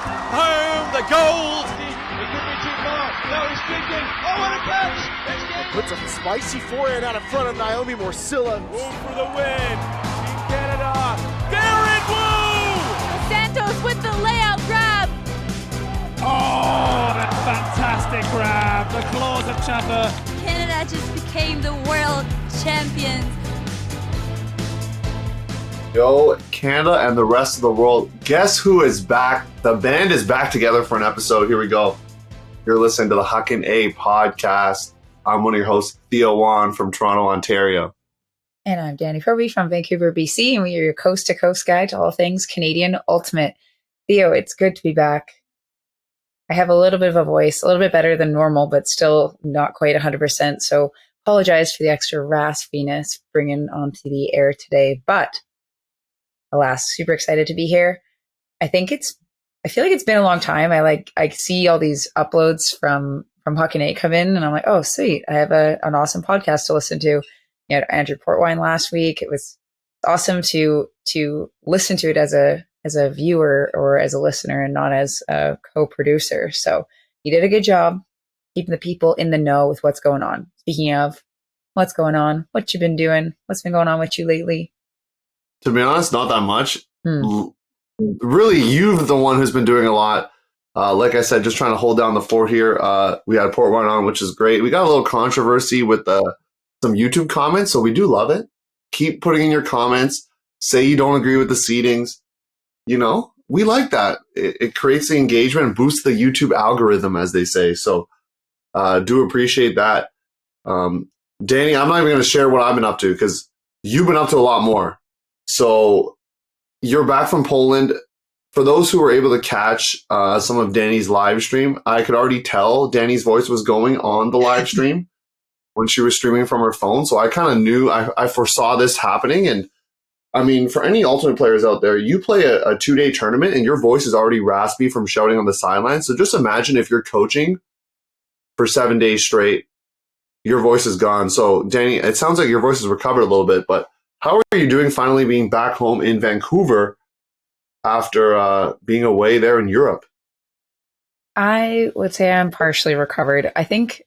Home, the gold. He could be too far. No, he's kicking. Oh, what a catch! Puts a spicy forehand out in front of Naomi Morcilla. Wu for the win. Team Canada. Darren Wu! Santos with the layout grab. Oh, that fantastic grab. The claws of Chaffer. Canada just became the world champions. Yo, Canada and the rest of the world. Guess who is back? The band is back together for an episode. Here we go. You're listening to the Huckin A podcast. I'm one of your hosts, Theo Wan from Toronto, Ontario. And I'm Danny Proby from Vancouver, BC, and we are your coast-to-coast guide to all things Canadian Ultimate. Theo, it's good to be back. I have a little bit of a voice, a little bit better than normal, but still not quite 100%. So apologize for the extra raspiness bringing onto the air today. But alas, super excited to be here. I feel like it's been a long time. I see all these uploads from Huckin A come in, and I'm like, oh, sweet. I have an awesome podcast to listen to. You had Andrew Portwine last week. It was awesome to listen to it as a viewer or as a listener and not as a co-producer. So you did a good job keeping the people in the know with what's going on. Speaking of what's going on, what you've been doing, what's been going on with you lately? To be honest, not that much. Really, you're the one who's been doing a lot. Like I said, just trying to hold down the fort here. We had Portwine on, which is great. We got a little controversy with some YouTube comments, so we do love it. Keep putting in your comments. Say you don't agree with the seedings. You know, we like that. It creates the engagement and boosts the YouTube algorithm, as they say. So do appreciate that. Danny, I'm not even going to share what I've been up to because you've been up to a lot more. So you're back from Poland. For those who were able to catch some of Danny's live stream, I could already tell Danny's voice was going on the live stream when she was streaming from her phone. So I kind of knew, I foresaw this happening. And I mean, for any Ultimate players out there, you play a 2-day tournament and your voice is already raspy from shouting on the sideline. So just imagine if you're coaching for 7 days straight, your voice is gone. So Danny, it sounds like your voice has recovered a little bit, but how are you doing finally being back home in Vancouver after being away there in Europe? I would say I'm partially recovered. I think,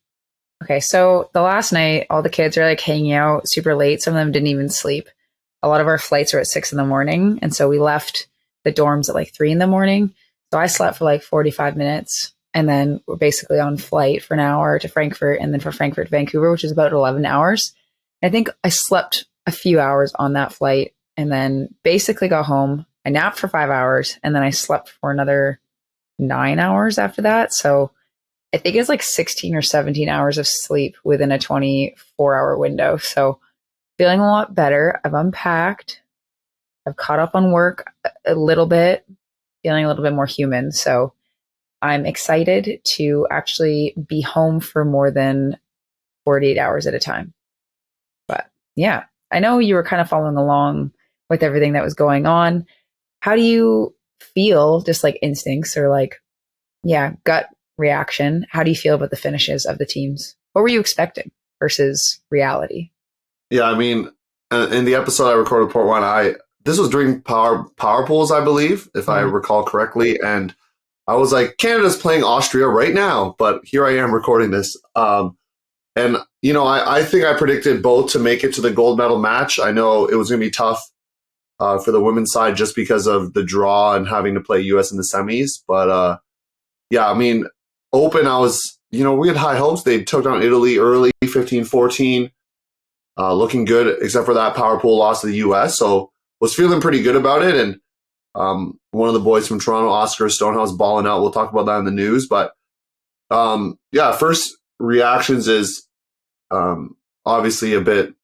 okay, so the last night, all the kids are like hanging out super late. Some of them didn't even sleep. A lot of our flights are at 6 a.m. And so we left the dorms at like 3 a.m. So I slept for like 45 minutes. And then we're basically on flight for an hour to Frankfurt, and then from Frankfurt to Vancouver, which is about 11 hours. I think I slept a few hours on that flight and then basically got home. I napped for 5 hours and then I slept for another 9 hours after that. So I think it's like 16 or 17 hours of sleep within a 24-hour window. So feeling a lot better. I've unpacked. I've caught up on work a little bit, feeling a little bit more human. So I'm excited to actually be home for more than 48 hours at a time. But yeah, I know you were kind of following along with everything that was going on. How do you feel, just like instincts or like, yeah, gut reaction? How do you feel about the finishes of the teams? What were you expecting versus reality? Yeah, I mean, in the episode I recorded with Portwine, this was during power pools, I believe, if I recall correctly. And I was like, Canada's playing Austria right now, but here I am recording this. And, you know, I think I predicted both to make it to the gold medal match. I know it was going to be tough for the women's side just because of the draw and having to play U.S. in the semis. But, yeah, I mean, Open, we had high hopes. They took down Italy early, 15-14, looking good, except for that power pool loss to the U.S. So was feeling pretty good about it. And one of the boys from Toronto, Oscar Stonehouse, balling out. We'll talk about that in the news. But, yeah, first reactions is obviously a bit,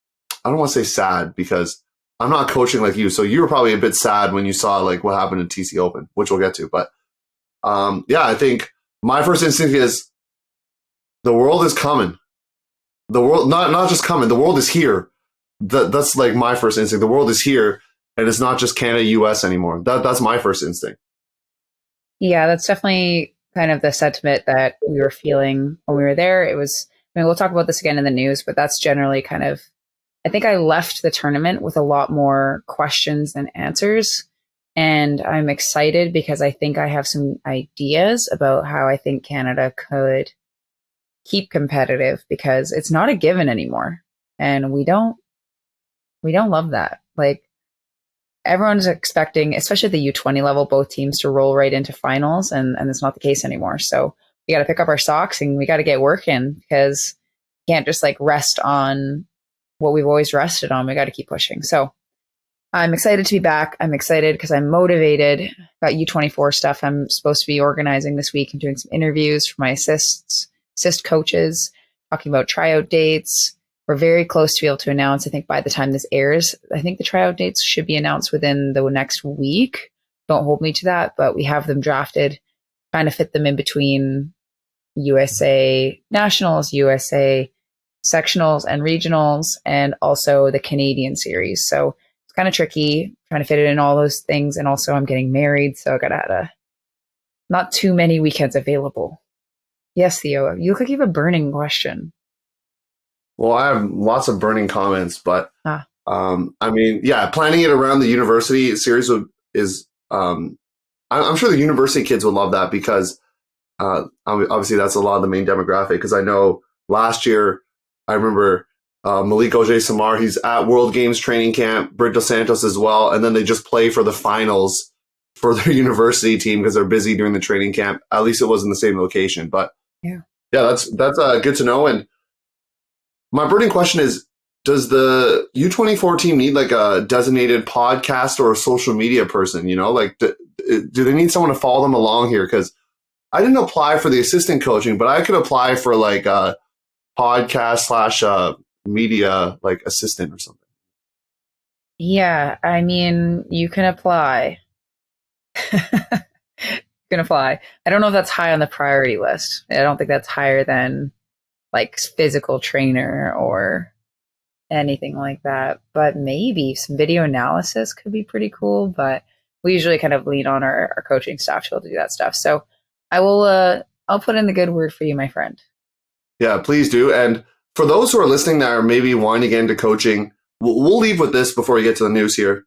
I don't want to say sad because I'm not coaching like you. So you were probably a bit sad when you saw like what happened in TC Open, which we'll get to. But yeah, I think my first instinct is the world is coming. The world, not just coming, the world is here. That's like my first instinct. The world is here, and it's not just Canada, US anymore. That's my first instinct. Yeah, that's definitely kind of the sentiment that we were feeling when we were there. It was, I mean, we'll talk about this again in the news, but that's generally kind of, I think I left the tournament with a lot more questions than answers. And I'm excited because I think I have some ideas about how I think Canada could keep competitive, because it's not a given anymore. And we don't love that. Like, everyone's expecting, especially at the U20 level, both teams to roll right into finals, and it's not the case anymore. So we got to pick up our socks and we got to get working, because we can't just like rest on what we've always rested on. We got to keep pushing. So I'm excited to be back. I'm excited because I'm motivated. Got U24 stuff I'm supposed to be organizing this week and doing some interviews for my assist coaches, talking about tryout dates. We're very close to be able to announce, I think by the time this airs, I think the tryout dates should be announced within the next week. Don't hold me to that, but we have them drafted, trying to fit them in between USA Nationals, USA Sectionals and Regionals, and also the Canadian Series. So it's kind of tricky trying to fit it in all those things. And also I'm getting married, so I got to have not too many weekends available. Yes, Theo, you look like you have a burning question. Well, I have lots of burning comments, but I mean, yeah, planning it around the university series is. I'm sure the university kids would love that, because obviously that's a lot of the main demographic. Because I know last year, I remember Malik Ojay-Samar, he's at World Games training camp, Britt Dos Santos as well, and then they just play for the finals for their university team because they're busy during the training camp. At least it was in the same location, but yeah, that's good to know. And my burning question is, does the U24 team need like a designated podcast or a social media person? You know, like do they need someone to follow them along here? Because I didn't apply for the assistant coaching, but I could apply for like a podcast / media like assistant or something. Yeah, I mean, you can apply. You can apply. I don't know if that's high on the priority list. I don't think that's higher than like physical trainer or anything like that. But maybe some video analysis could be pretty cool. But we usually kind of lean on our coaching staff to be able to do that stuff. So I will. I'll put in the good word for you, my friend. Yeah, please do. And for those who are listening that are maybe wanting to get into coaching, we'll leave with this before we get to the news here.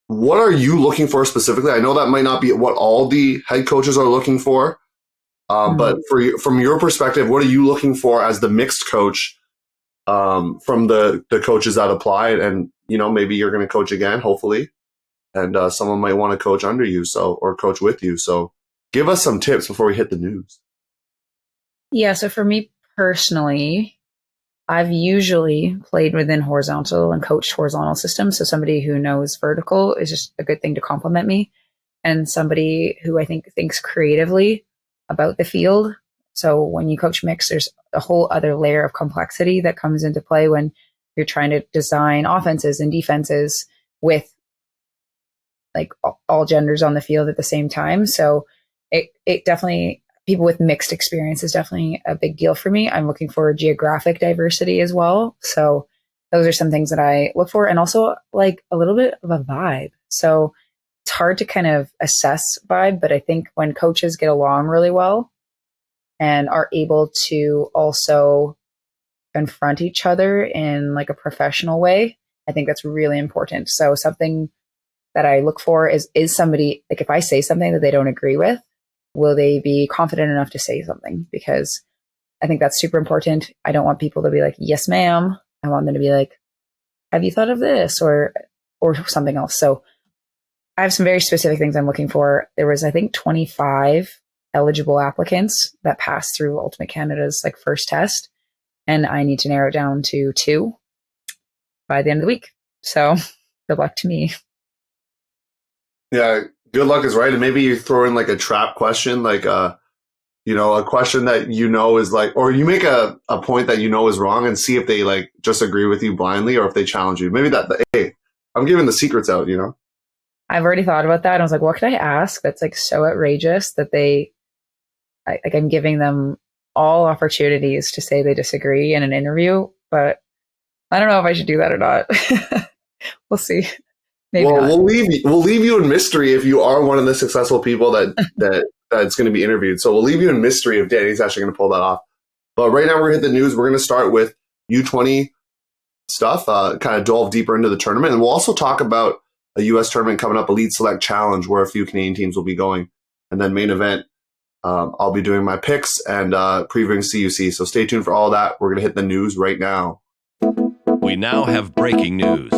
What are you looking for specifically? I know that might not be what all the head coaches are looking for. But from your perspective, what are you looking for as the mixed coach from the coaches that applied? And, you know, maybe you're going to coach again, hopefully, and someone might want to coach under you, or coach with you. So give us some tips before we hit the news. Yeah, so for me personally, I've usually played within horizontal and coached horizontal systems. So somebody who knows vertical is just a good thing to complement me, and somebody who I think thinks creatively about the field. So when you coach mix, there's a whole other layer of complexity that comes into play when you're trying to design offenses and defenses with like all genders on the field at the same time. So it definitely, people with mixed experience is definitely a big deal for me. I'm looking for geographic diversity as well. So those are some things that I look for, and also like a little bit of a vibe. So it's hard to kind of assess vibe, but I think when coaches get along really well and are able to also confront each other in like a professional way, I think that's really important. So something that I look for is somebody, like if I say something that they don't agree with, will they be confident enough to say something? Because I think that's super important. I don't want people to be like, yes, ma'am. I want them to be like, have you thought of this or something else? So I have some very specific things I'm looking for. There was, I think, 25 eligible applicants that passed through Ultimate Canada's like first test. And I need to narrow it down to 2 by the end of the week. So good luck to me. Yeah, good luck is right. And maybe you throw in like a trap question, like a question that is like, or you make a point that is wrong and see if they like just agree with you blindly or if they challenge you. Maybe hey, I'm giving the secrets out, I've already thought about that. I was like, what could I ask that's like so outrageous that I'm giving them all opportunities to say they disagree in an interview, but I don't know if I should do that or not. We'll see. Maybe not. We'll leave you in mystery if you are one of the successful people that's going to be interviewed. So we'll leave you in mystery if Danny's actually going to pull that off. But right now we're going to hit the news. We're going to start with U20 stuff, kind of delve deeper into the tournament. And we'll also talk about a U.S. tournament coming up, Elite Select Challenge, where a few Canadian teams will be going. And then main event, I'll be doing my picks and previewing CUC. So stay tuned for all that. We're going to hit the news right now. We now have breaking news.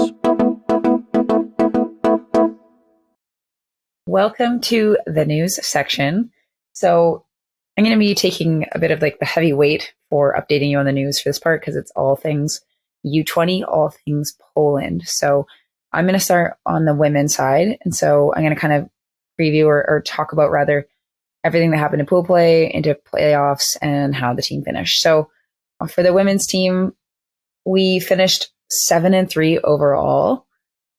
Welcome to the news section. So I'm going to be taking a bit of like the heavy weight for updating you on the news for this part because it's all things U20, all things Poland. So I'm going to start on the women's side. And so I'm going to kind of preview or talk about rather everything that happened in pool play, into playoffs, and how the team finished. So for the women's team, we finished 7-3 overall.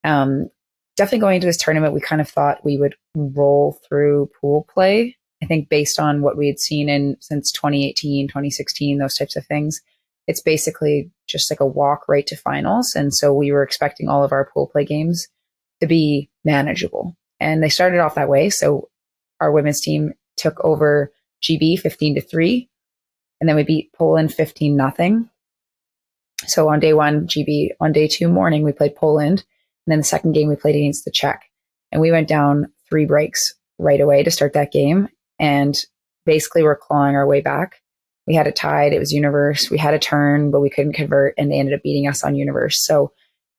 Definitely going into this tournament, we kind of thought we would roll through pool play. I think based on what we had seen since 2018, 2016, those types of things, it's basically just like a walk right to finals. And so we were expecting all of our pool play games to be manageable. And they started off that way. So our women's team took over GB 15-3, and then we beat Poland 15-0. So on day one, GB, on day two morning, we played Poland. And then the second game we played against the Czech. And we went down 3 breaks right away to start that game. And basically we're clawing our way back. We had it tied. It was Universe. We had a turn, but we couldn't convert, and they ended up beating us on Universe. So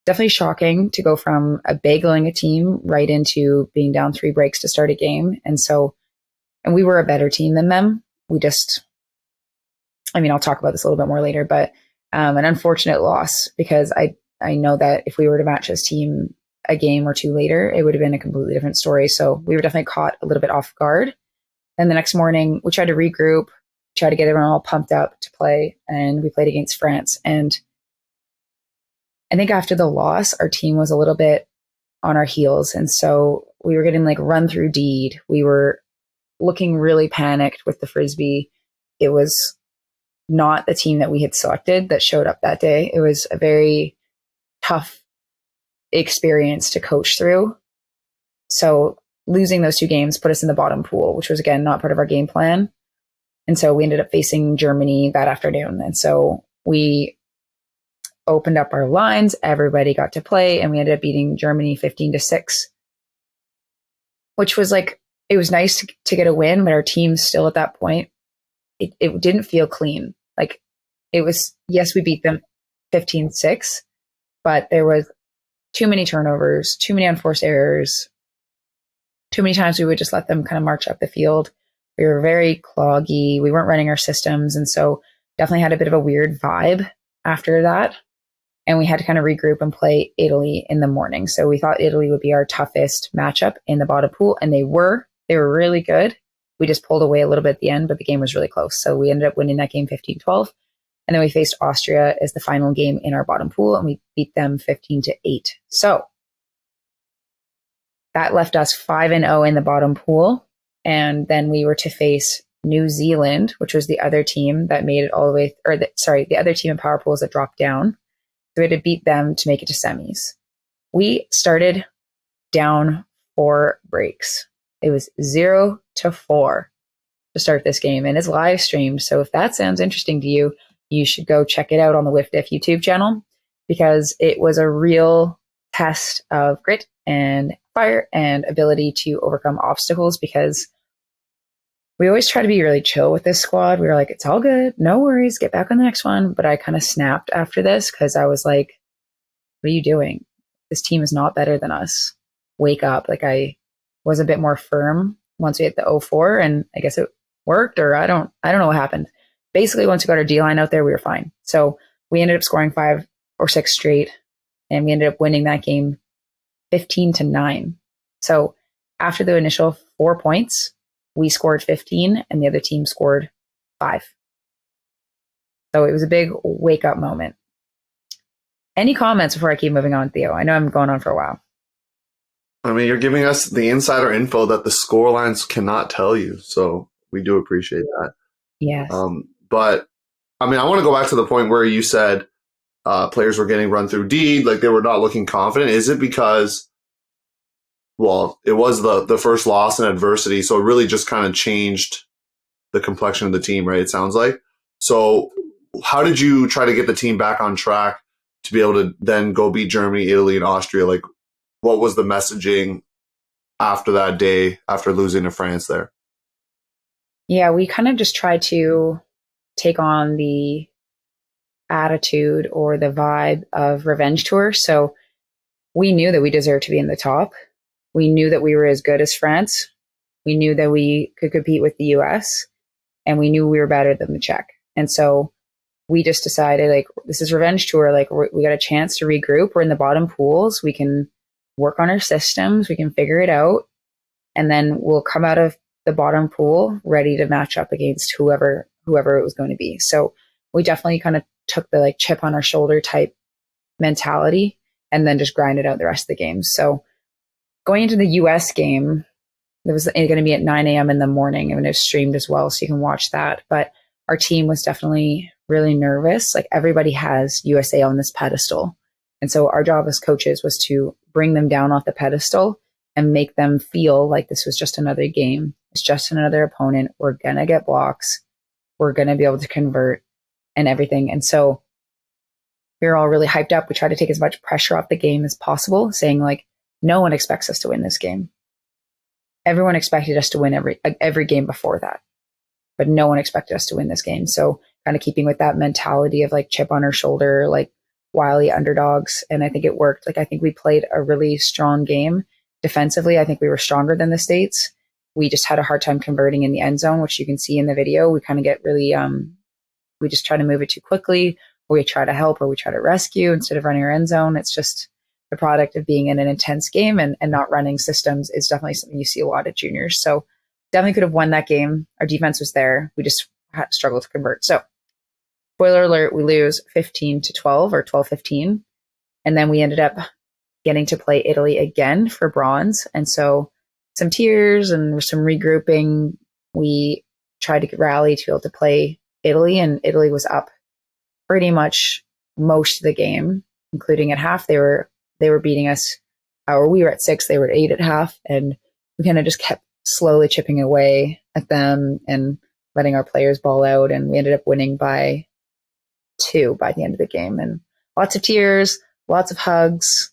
definitely shocking to go from a bageling a team right into being down 3 breaks to start a game. And we were a better team than them. I'll talk about this a little bit more later, but an unfortunate loss, because I know that if we were to match this team a game or two later, it would have been a completely different story. So we were definitely caught a little bit off guard. Then the next morning, we tried to regroup, try to get everyone all pumped up to play, and we played against France. And I think after the loss, our team was a little bit on our heels. And so we were getting like run through deed. We were looking really panicked with the Frisbee. It was not the team that we had selected that showed up that day. It was a very tough experience to coach through. So losing those 2 games put us in the bottom pool, which was, again, not part of our game plan. And so we ended up facing Germany that afternoon. And so we opened up our lines. Everybody got to play, and we ended up beating Germany 15-6, which was like, it was nice to get a win, but our team still at that point, it didn't feel clean. Like it was, yes, we beat them 15-6, but there was too many turnovers, too many unforced errors, too many times we would just let them kind of march up the field. We were very cloggy. We weren't running our systems. And so definitely had a bit of a weird vibe after that. And we had to kind of regroup and play Italy in the morning. So we thought Italy would be our toughest matchup in the bottom pool. And they were really good. We just pulled away a little bit at the end, but the game was really close. So we ended up winning that game 15-12. And then we faced Austria as the final game in our bottom pool, and we beat them 15-8. So that left us 5-0 in the bottom pool. And then we were to face New Zealand, which was the other team that made it all the way, the other team in power pools that dropped down. So we had to beat them to make it to semis. We started down 4 breaks. It was 0-4 to start this game, and it's live streamed. So if that sounds interesting to you, you should go check it out on the WIFDIF YouTube channel, because it was a real test of grit and fire and ability to overcome obstacles, because we always try to be really chill with this squad. We were like, it's all good, no worries, get back on the next one. But I kind of snapped after this, because I was like, what are you doing? This team is not better than us. Wake up. Like, I was a bit more firm once we hit the 0-4, and I guess it worked, or I don't know what happened. Basically, once we got our D line out there, we were fine. So we ended up scoring 5 or 6 straight, and we ended up winning that game 15-9. So after the initial 4 points, we scored 15, and the other team scored 5. So it was a big wake up moment. Any comments before I keep moving on, Theo? I know I'm going on for a while. I mean, you're giving us the insider info that the score lines cannot tell you, so we do appreciate that. Yes. But I mean, I want to go back to the point where you said players were getting run through deed, like they were not looking confident. Is it because, well, it was the first loss in adversity, so it really just kind of changed the complexion of the team, right? It sounds like. So how did you try to get the team back on track to be able to then go beat Germany, Italy, and Austria? Like, what was the messaging after that day, after losing to France there? Yeah, we kind of just tried to take on the attitude or the vibe of revenge tour. So we knew that we deserved to be in the top. We knew that we were as good as France. We knew that we could compete with the US, and we knew we were better than the Czech. And so we just decided, like, this is revenge tour. Like, we got a chance to regroup. We're in the bottom pools. We can work on our systems. We can figure it out. And then we'll come out of the bottom pool ready to match up against whoever it was going to be. So we definitely kind of took the like chip on our shoulder type mentality and then just grinded out the rest of the games. So going into the US game, it was going to be at 9 a.m. in the morning, and it was streamed as well, so you can watch that. But our team was definitely really nervous. Like, everybody has USA on this pedestal. And so our job as coaches was to bring them down off the pedestal and make them feel like this was just another game. It's just another opponent. We're going to get blocks. We're going to be able to convert and everything. And so we were all really hyped up. We tried to take as much pressure off the game as possible, saying, like, no one expects us to win this game. Everyone expected us to win every game before that, but no one expected us to win this game. So kind of keeping with that mentality of like chip on our shoulder, like wily underdogs. And I think it worked. Like, I think we played a really strong game defensively. I think we were stronger than the States. We just had a hard time converting in the end zone, which you can see in the video. We kind of get really, we just try to move it too quickly, or we try to help, or we try to rescue instead of running our end zone. It's just the product of being in an intense game and not running systems is definitely something you see a lot at juniors. So definitely could have won that game. Our defense was there. We just had struggled to convert. So spoiler alert, we lose 15-12 or 12-15. And then we ended up getting to play Italy again for bronze. And so some tears and some regrouping. We tried to rally to be able to play Italy, and Italy was up pretty much most of the game, including at half. They were beating us, or we were at 6, they were at 8 at half, and we kind of just kept slowly chipping away at them and letting our players ball out, and we ended up winning by 2 by the end of the game. And lots of tears, lots of hugs.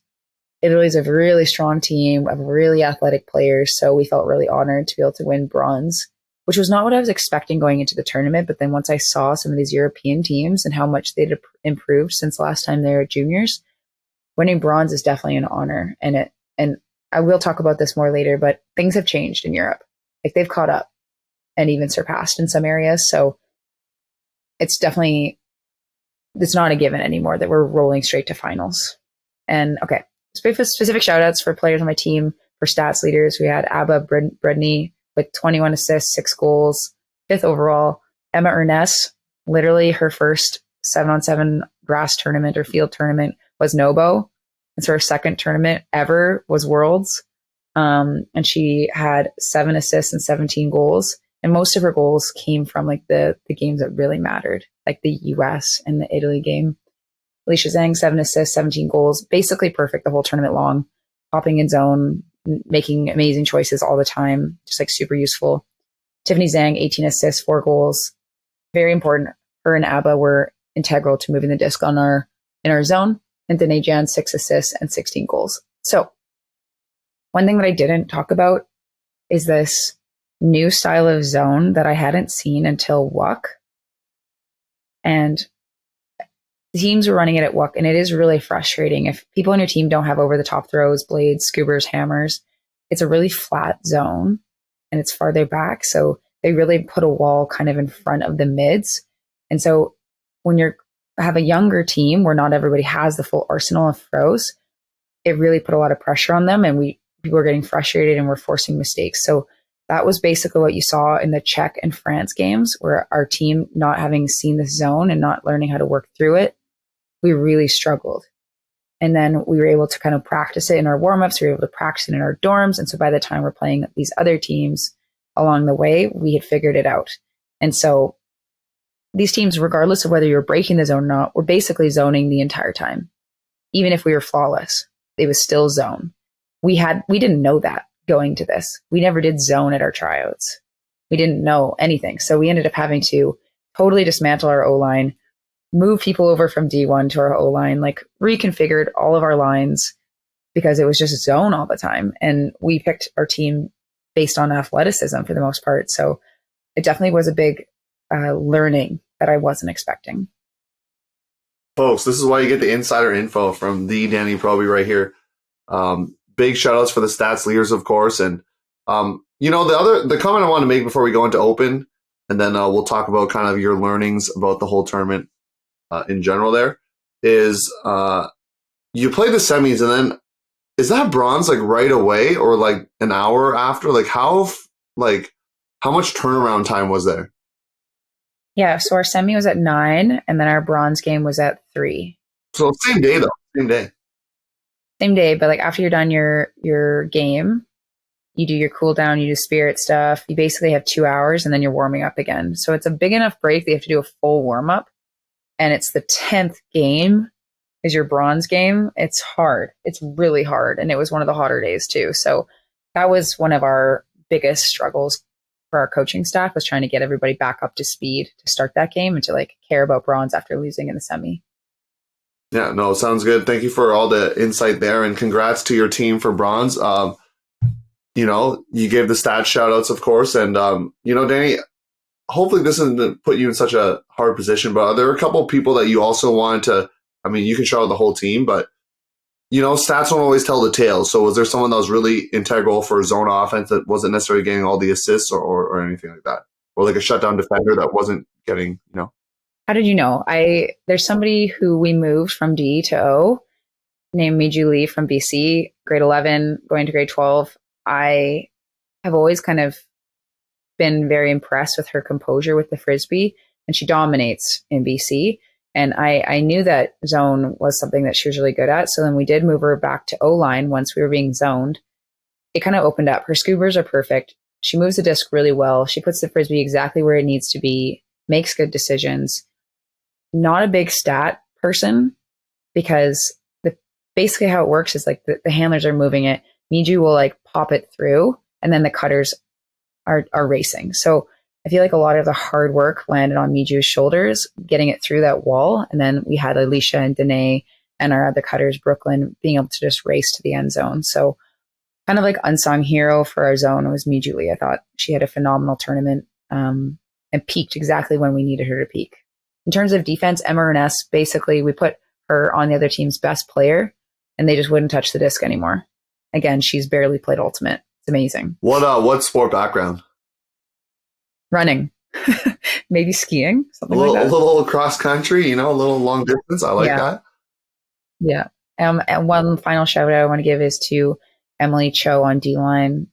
Italy's a really strong team of really athletic players, so we felt really honored to be able to win bronze, which was not what I was expecting going into the tournament. But then once I saw some of these European teams and how much they'd improved since last time they were at juniors, winning bronze is definitely an honor. And I will talk about this more later, but things have changed in Europe. Like, they've caught up and even surpassed in some areas. So it's not a given anymore that we're rolling straight to finals. And okay, specific shout outs for players on my team, for stats leaders. We had Abba Bredney with 21 assists, 6 goals, 5th overall. Emma Ernest, literally her first 7-on-7 grass tournament or field tournament was Nobo. And so her second tournament ever was Worlds. And she had 7 assists and 17 goals. And most of her goals came from like the games that really mattered, like the US and the Italy game. Alicia Zhang, 7 assists, 17 goals, basically perfect the whole tournament long, hopping in zone, making amazing choices all the time, just like super useful. Tiffany Zhang, 18 assists, 4 goals. Very important. Her and Abba were integral to moving the disc in our zone. And Danae Jan, 6 assists and 16 goals. So one thing that I didn't talk about is this new style of zone that I hadn't seen until WUC. And the teams were running it at WUC, and it is really frustrating. If people on your team don't have over-the-top throws, blades, scoobers, hammers, it's a really flat zone, and it's farther back. So they really put a wall kind of in front of the mids. And so when you have a younger team where not everybody has the full arsenal of throws, it really put a lot of pressure on them, and people were getting frustrated and were forcing mistakes. So that was basically what you saw in the Czech and France games, where our team, not having seen this zone and not learning how to work through it, we really struggled. And then we were able to kind of practice it in our warm-ups. We were able to practice it in our dorms. And so by the time we're playing these other teams along the way, we had figured it out. And so these teams, regardless of whether you're breaking the zone or not, were basically zoning the entire time. Even if we were flawless, it was still zone. We didn't know that going to this. We never did zone at our tryouts. We didn't know anything. So we ended up having to totally dismantle our O-line, move people over from D1 to our O-line, like reconfigured all of our lines, because it was just zone all the time. And we picked our team based on athleticism for the most part. So it definitely was a big learning that I wasn't expecting. Folks, this is why you get the insider info from the Danny Proby right here. Big shout outs for the stats leaders, of course. And, the comment I want to make before we go into open, and then we'll talk about kind of your learnings about the whole tournament in general there, is you play the semis, and then is that bronze like right away or like an hour after? Like how much turnaround time was there? Yeah, so our semi was at 9, and then our bronze game was at 3. So same day though, Same day, but like after you're done your game, you do your cool down, you do spirit stuff. You basically have 2 hours, and then you're warming up again. So it's a big enough break that you have to do a full warm up, and it's the 10th game is your bronze game. It's hard. It's really hard, and it was one of the hotter days too. So that was one of our biggest struggles for our coaching staff, was trying to get everybody back up to speed to start that game and to like care about bronze after losing in the semi. Yeah, no, sounds good. Thank you for all the insight there, and congrats to your team for bronze. You gave the stats shout outs, of course, and Danny, hopefully this doesn't put you in such a hard position, but are there a couple of people that you also wanted to, I mean, you can shout out the whole team, but stats don't always tell the tale. So was there someone that was really integral for zone offense that wasn't necessarily getting all the assists or anything like that? Or like a shutdown defender that wasn't getting, How did you know? There's somebody who we moved from D to O named Miju Lee from BC, grade 11, going to grade 12. I have always kind of been very impressed with her composure with the Frisbee, and she dominates in BC. And I knew that zone was something that she was really good at. So then we did move her back to O-line once we were being zoned. It kind of opened up. Her scoobers are perfect. She moves the disc really well. She puts the Frisbee exactly where it needs to be, makes good decisions. Not a big stat person, because basically how it works is like the handlers are moving it. Miju will like pop it through, and then the cutters are racing. So I feel like a lot of the hard work landed on Miju's shoulders, getting it through that wall. And then we had Alicia and Danae and our other cutters, Brooklyn, being able to just race to the end zone. So kind of like unsung hero for our zone was Miju Lee. I thought she had a phenomenal tournament and peaked exactly when we needed her to peak. In terms of defense, MRNS, basically we put her on the other team's best player, and they just wouldn't touch the disc anymore. Again, she's barely played Ultimate. It's amazing. What sport background? Running. Maybe skiing, something a like that. A little cross country, a little long distance. I like that. Yeah. And one final shout out I want to give is to Emily Cho on D-line.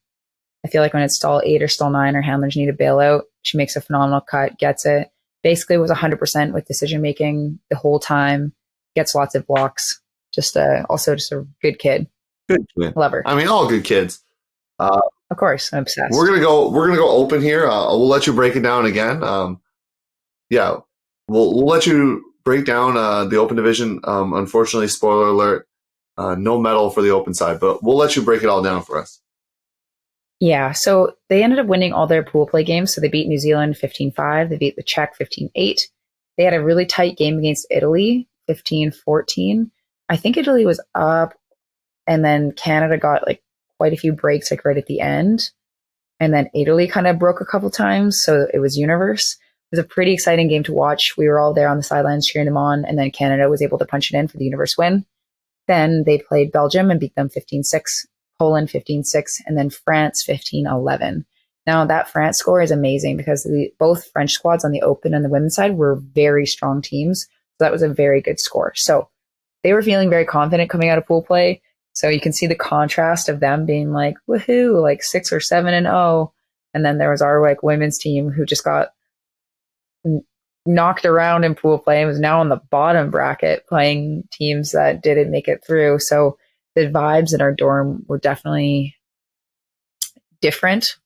I feel like when it's stall 8 or stall 9, her handlers need a bailout. She makes a phenomenal cut, gets it. Basically was 100% with decision making the whole time. Gets lots of blocks. Also just a good kid. Good kid. Love her. I mean, all good kids. Of course, I'm obsessed. We're gonna go open here. We'll let you break it down again. We'll let you break down the open division. Unfortunately, spoiler alert, no medal for the open side, but we'll let you break it all down for us. Yeah, so they ended up winning all their pool play games. So they beat New Zealand 15-5. They beat the Czech 15-8. They had a really tight game against Italy 15-14. I think Italy was up, and then Canada got like quite a few breaks like right at the end. And then Italy kind of broke a couple times. So it was universe. It was a pretty exciting game to watch. We were all there on the sidelines cheering them on. And then Canada was able to punch it in for the universe win. Then they played Belgium and beat them 15-6, Poland 15-6, and then France 15-11. Now that France score is amazing because both French squads on the open and the women's side were very strong teams. So that was a very good score. So they were feeling very confident coming out of pool play. So you can see the contrast of them being like, woohoo, like 6 or 7-0. And then there was our like women's team who just got knocked around in pool play and was now on the bottom bracket playing teams that didn't make it through. So the vibes in our dorm were definitely different,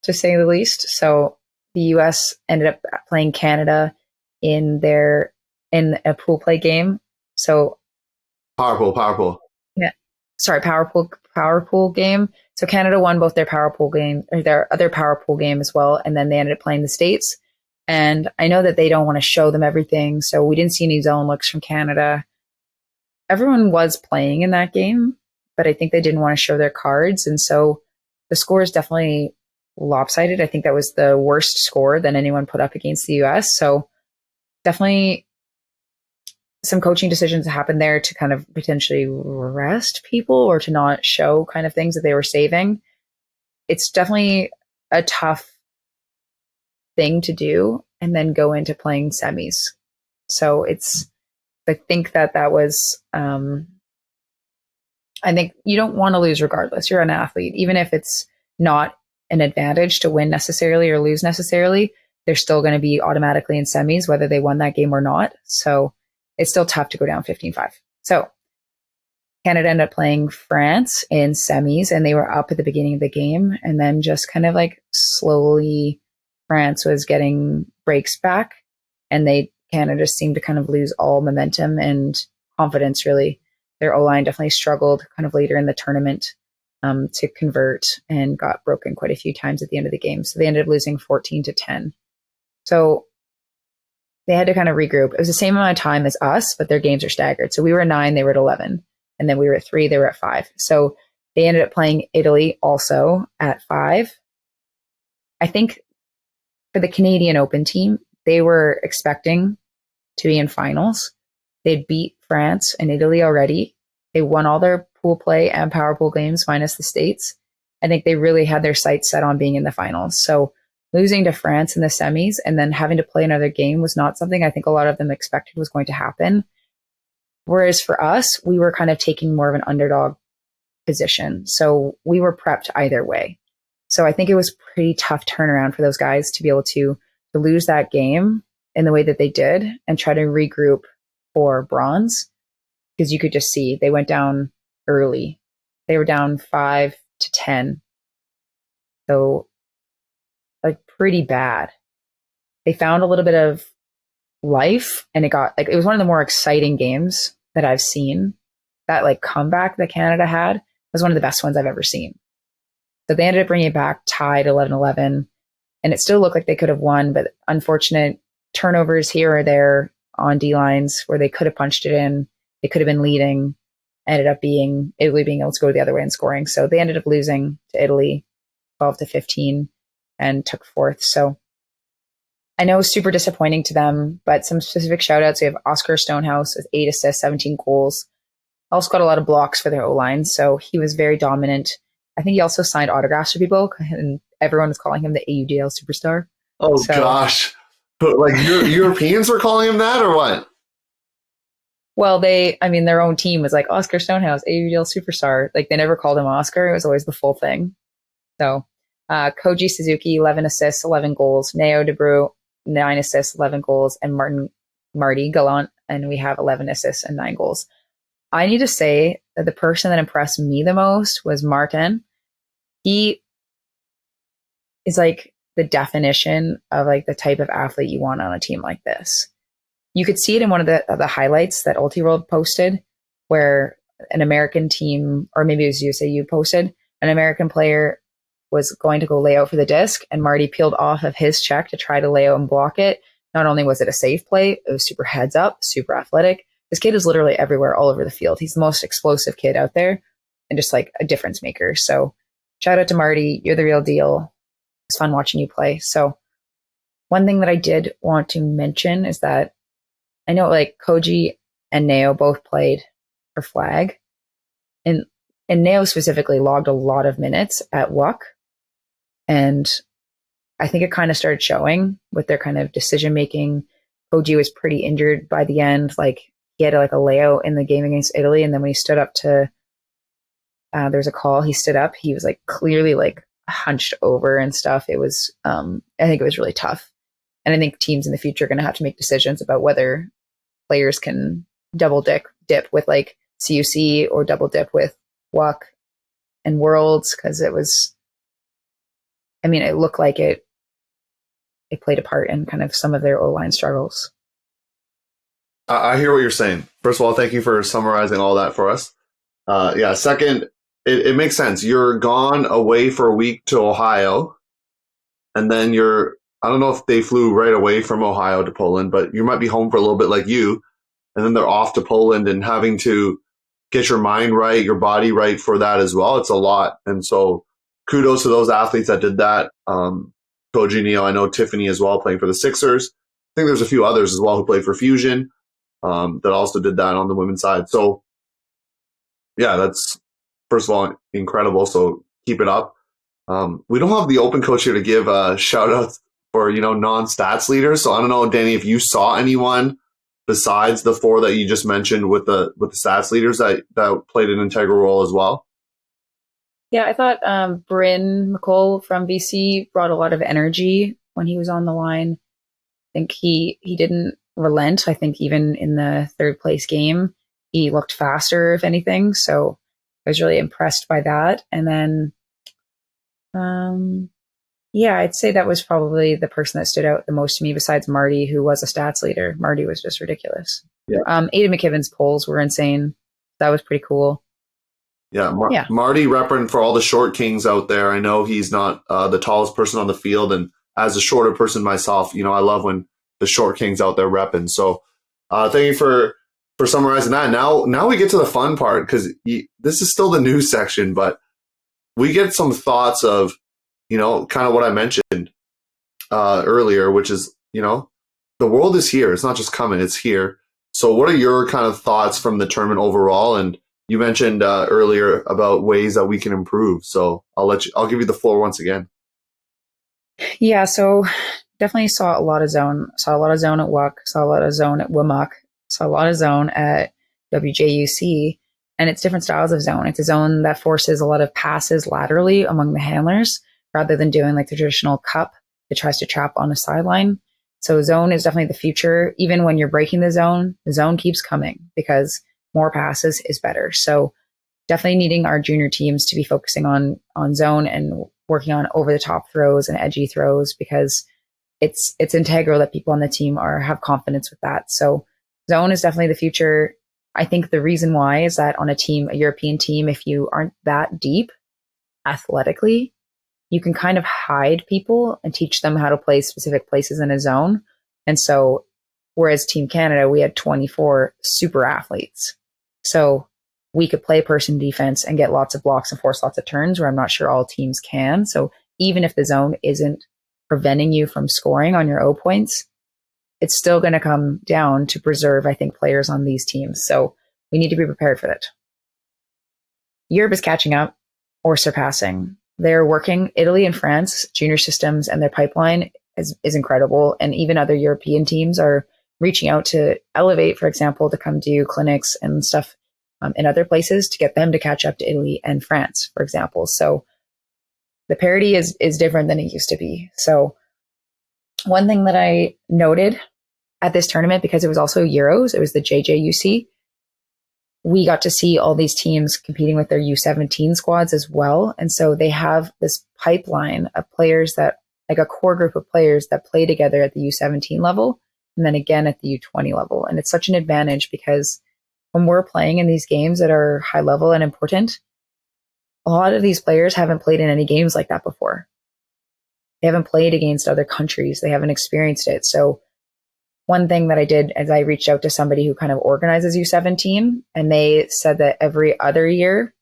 to say the least. So the US ended up playing Canada in a pool play game. So Power pool. Yeah. Sorry, power pool game. So Canada won both their power pool game or their other power pool game as well. And then they ended up playing the States. And I know that they don't want to show them everything. So we didn't see any zone looks from Canada. Everyone was playing in that game, but I think they didn't want to show their cards. And so the score is definitely lopsided. I think that was the worst score that anyone put up against the US. So definitely some coaching decisions happened there to kind of potentially rest people or to not show kind of things that they were saving. It's definitely a tough thing to do and then go into playing semis. So I think that was, I think you don't want to lose regardless. You're an athlete. Even if it's not an advantage to win necessarily or lose necessarily, they're still going to be automatically in semis, whether they won that game or not. So it's still tough to go down 15-5. So Canada ended up playing France in semis, and they were up at the beginning of the game. And then just kind of like slowly France was getting breaks back, and Canada seemed to kind of lose all momentum and confidence, really. Their O-line definitely struggled kind of later in the tournament to convert and got broken quite a few times at the end of the game. So they ended up losing 14-10. So they had to kind of regroup. It was the same amount of time as us, but their games are staggered. So we were at 9, they were at 11. And then we were at 3, they were at 5. So they ended up playing Italy also at 5. I think for the Canadian Open team, they were expecting to be in finals. They'd beat France and Italy already. They won all their pool play and power pool games minus the States. I think they really had their sights set on being in the finals. So losing to France in the semis and then having to play another game was not something I think a lot of them expected was going to happen. Whereas for us, we were kind of taking more of an underdog position. So we were prepped either way. So I think it was pretty tough turnaround for those guys to be able to lose that game in the way that they did and try to regroup for bronze, because you could just see they went down early. They were down 5-10. So like pretty bad. They found a little bit of life, and it was one of the more exciting games that I've seen. That like comeback that Canada had was one of the best ones I've ever seen. So they ended up bringing it back tied 11-11, and it still looked like they could have won, but unfortunate turnovers here or there on D lines where they could have punched it in. They could have been leading, ended up being Italy being able to go the other way and scoring. So they ended up losing to Italy 12-15 and took 4th. So I know it was super disappointing to them, but some specific shout outs. We have Oscar Stonehouse with 8 assists, 17 goals. Also got a lot of blocks for their O-line, so he was very dominant. I think he also signed autographs for people, and everyone was calling him the AUDL superstar. Oh, so, gosh. Like Europeans were calling him that, or what? Well, their own team was like, Oscar Stonehouse, AUDL superstar. Like, they never called him Oscar. It was always the full thing. So, Koji Suzuki, 11 assists, 11 goals. Neo DeBrew, 9 assists, 11 goals. And Marty Gallant, and we have 11 assists and 9 goals. I need to say that the person that impressed me the most was Martin. He is like the definition of like the type of athlete you want on a team like this. You could see it in one of the highlights that UltiWorld posted, where an American team, or maybe it was USAU posted, an American player was going to go lay out for the disc, and Marty peeled off of his check to try to lay out and block it. Not only was it a safe play, it was super heads up, super athletic. This kid is literally everywhere, all over the field. He's the most explosive kid out there and just like a difference maker. So shout out to Marty. You're the real deal. It's fun watching you play. So one thing that I did want to mention is that I know like Koji and Neo both played for Flag, and Neo specifically logged a lot of minutes at WUC. And I think it kind of started showing with their kind of decision making. Koji was pretty injured by the end. Like, he had like a layout in the game against Italy, and then when he stood up to, there's a call, he stood up. He was like clearly like hunched over and stuff. It was, I think it was really tough. And I think teams in the future are going to have to make decisions about whether players can double dip with like CUC or double dip with WUC and Worlds, because it was, it looked like it played a part in kind of some of their O-line struggles. I hear what you're saying. First of all, thank you for summarizing all that for us. Second, it makes sense. You're gone away for a week to Ohio, and then I don't know if they flew right away from Ohio to Poland, but you might be home for a little bit like you, and then they're off to Poland and having to get your mind right, your body right for that as well. It's a lot. And so kudos to those athletes that did that. Koji Neo, I know Tiffany as well, playing for the Sixers. I think there's a few others as well who played for Fusion that also did that on the women's side. So, yeah, that's, first of all, incredible. So keep it up. We don't have the open coach here to give shout outs for, non-stats leaders. So I don't know, Danny, if you saw anyone besides the 4 that you just mentioned with the stats leaders that played an integral role as well. Yeah, I thought Bryn McCall from BC brought a lot of energy when he was on the line. I think he didn't relent. I think even in the 3rd place game, he looked faster, if anything. So I was really impressed by that. And then, I'd say that was probably the person that stood out the most to me besides Marty, who was a stats leader. Marty was just ridiculous. Yeah. Aiden McKibben's polls were insane. That was pretty cool. Yeah, Marty repping for all the short kings out there. I know he's not the tallest person on the field, and as a shorter person myself, I love when the short kings out there repping. So thank you for summarizing that. Now we get to the fun part, because this is still the news section, but we get some thoughts of, kind of what I mentioned earlier, which is, the world is here. It's not just coming, it's here. So what are your kind of thoughts from the tournament overall? And you mentioned earlier about ways that we can improve. So I'll give you the floor once again. Yeah, so definitely saw a lot of zone. Saw a lot of zone at WUC, saw a lot of zone at WMUC, saw a lot of zone at WJUC, and it's different styles of zone. It's a zone that forces a lot of passes laterally among the handlers rather than doing like the traditional cup that tries to trap on a sideline. So zone is definitely the future. Even when you're breaking the zone keeps coming because more passes is better. So definitely needing our junior teams to be focusing on zone and working on over the top throws and edgy throws, because it's integral that people on the team have confidence with that. So zone is definitely the future. I think the reason why is that on a European team, if you aren't that deep athletically, you can kind of hide people and teach them how to play specific places in a zone. And so whereas Team Canada, we had 24 super athletes. So we could play person defense and get lots of blocks and force lots of turns, where I'm not sure all teams can. So even if the zone isn't preventing you from scoring on your O points, it's still going to come down to preserve, I think, players on these teams. So we need to be prepared for it. Europe is catching up or surpassing. They're working. Italy and France, junior systems and their pipeline is incredible. And even other European teams are reaching out to Elevate, for example, to come do clinics and stuff in other places to get them to catch up to Italy and France, for example. So the parity is different than it used to be. So one thing that I noted at this tournament, because it was also Euros, it was the JJUC, we got to see all these teams competing with their U17 squads as well. And so they have this pipeline of players that, like a core group of players that play together at the U17 level and then again at the U20 level. And it's such an advantage because when we're playing in these games that are high level and important, a lot of these players haven't played in any games like that before. They haven't played against other countries. They haven't experienced it. So one thing that I did is I reached out to somebody who kind of organizes U17, and they said that every other year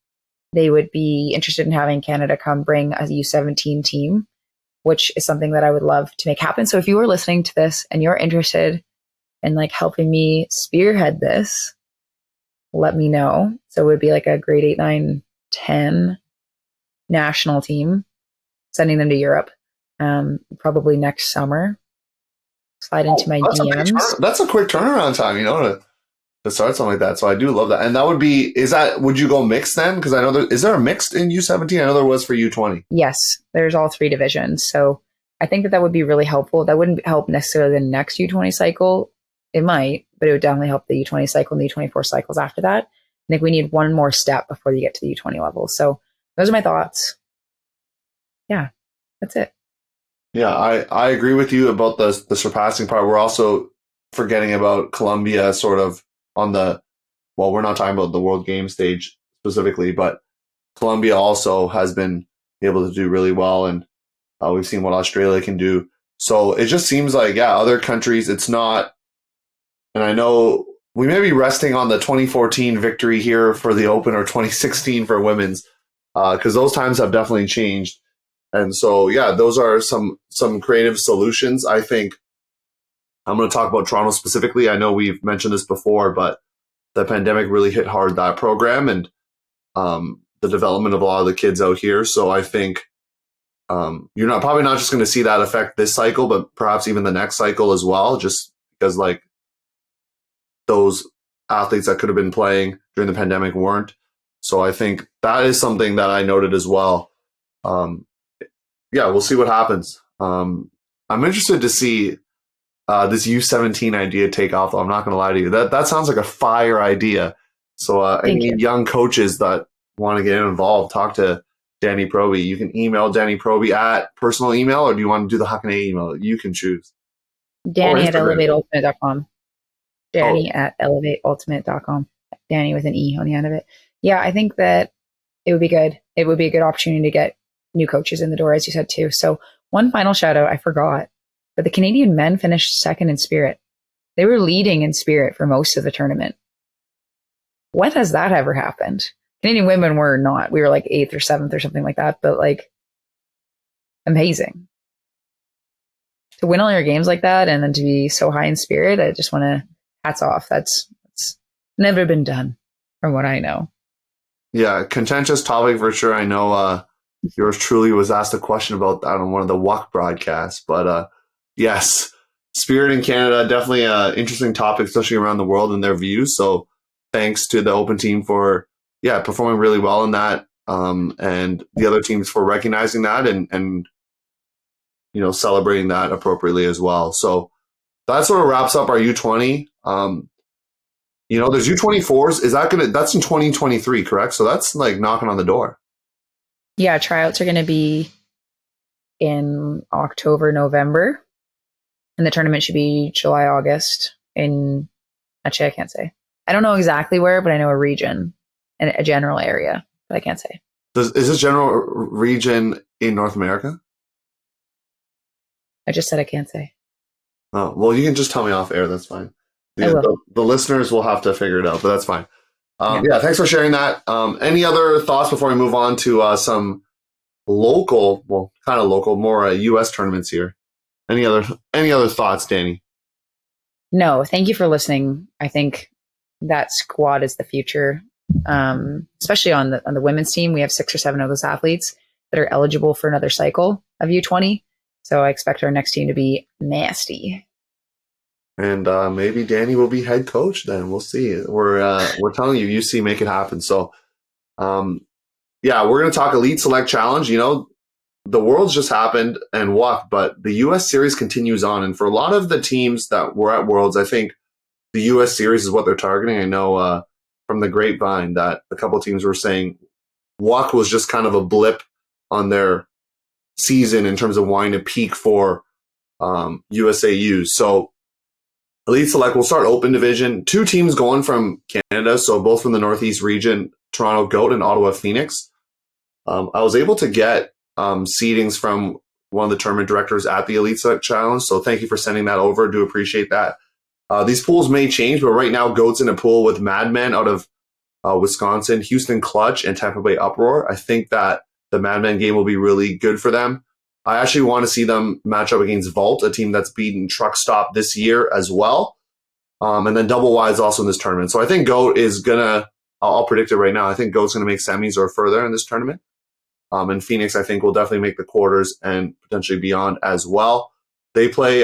they would be interested in having Canada come bring a U17 team, which is something that I would love to make happen. So if you are listening to this and you're interested in like helping me spearhead this, let me know. So it would be like a grade 8, 9, 10 national team, sending them to Europe, probably next summer. Slide into my DMs. That's a quick turnaround time, to start something like that. So I do love that. And that would be, would you go mixed then? Because I know is there a mixed in U17? I know there was for U20. Yes, there's all 3 divisions. So I think that would be really helpful. That wouldn't help necessarily the next U20 cycle. It might, but it would definitely help the U20 cycle and the U24 cycles after that. I think we need one more step before you get to the U20 level. So those are my thoughts. Yeah, that's it. Yeah, I agree with you about the surpassing part. We're also forgetting about Colombia sort of on we're not talking about the World Game stage specifically, but Colombia also has been able to do really well, and we've seen what Australia can do. So it just seems like, other countries, it's not, and I know we may be resting on the 2014 victory here for the Open or 2016 for women's, because those times have definitely changed. And so, yeah, those are some creative solutions. I think I'm going to talk about Toronto specifically. I know we've mentioned this before, but the pandemic really hit hard that program and the development of a lot of the kids out here. So I think you're probably not just going to see that affect this cycle, but perhaps even the next cycle as well, just because like those athletes that could have been playing during the pandemic weren't. So I think that is something that I noted as well. Yeah, we'll see what happens. I'm interested to see this U17 idea take off, though. I'm not going to lie to you. That sounds like a fire idea. So any young coaches that want to get involved, talk to Danny Proby. You can email Danny Proby at personal email, or do you want to do the Huckin email? You can choose. Danny at elevateultimate.com. Danny at elevateultimate.com. Danny with an E on the end of it. Yeah, I think that it would be good. It would be a good opportunity to get new coaches in the door, as you said, too. So one final shout out, I forgot, but the Canadian men finished second in spirit. They were leading in spirit for most of the tournament. When has that ever happened? Canadian women were not. We were like 8th or 7th or something like that, but like amazing. To win all your games like that and then to be so high in spirit, I just want to hats off. That's never been done from what I know. Yeah, contentious topic for sure. I know yours truly was asked a question about that on one of the WJUC broadcasts, but yes, spirit in Canada, definitely an interesting topic, especially around the world and their views. So thanks to the Open team for performing really well in that, and the other teams for recognizing that and celebrating that appropriately as well. So that sort of wraps up our U20. There's U24s. That's in 2023, correct? So that's like knocking on the door. Yeah, tryouts are going to be in October, November, and the tournament should be July, August. Actually, I can't say. I don't know exactly where, but I know a region and a general area, but I can't say. Is this general region in North America? I just said I can't say. Oh, well, you can just tell me off air. That's fine. The listeners will have to figure it out, but that's fine. Thanks for sharing that. Any other thoughts before we move on to some local, more U.S. tournaments here? Any other thoughts, Danny? No, thank you for listening. I think that squad is the future, especially on the women's team. We have 6 or 7 of those athletes that are eligible for another cycle of U20. So I expect our next team to be nasty. And maybe Danny will be head coach then. We'll see. We're telling you, UC, make it happen. So, we're going to talk Elite Select Challenge. The Worlds just happened and WJUC, but the U.S. Series continues on. And for a lot of the teams that were at Worlds, I think the U.S. Series is what they're targeting. I know from the grapevine that a couple of teams were saying WJUC was just kind of a blip on their season in terms of wanting to peak for USAU. So Elite Select will start Open Division. 2 teams going from Canada, so both from the Northeast region, Toronto Goat and Ottawa Phoenix. I was able to get seedings from one of the tournament directors at the Elite Select Challenge, so thank you for sending that over. Do appreciate that. These pools may change, but right now Goat's in a pool with Madmen out of Wisconsin, Houston Clutch, and Tampa Bay Uproar. I think that the Madmen game will be really good for them. I actually want to see them match up against Vault, a team that's beaten Truck Stop this year as well. And then Double Y is also in this tournament. So I think GOAT is going to, I'll predict it right now, I think GOAT's going to make semis or further in this tournament. And Phoenix, I think, will definitely make the quarters and potentially beyond as well. They play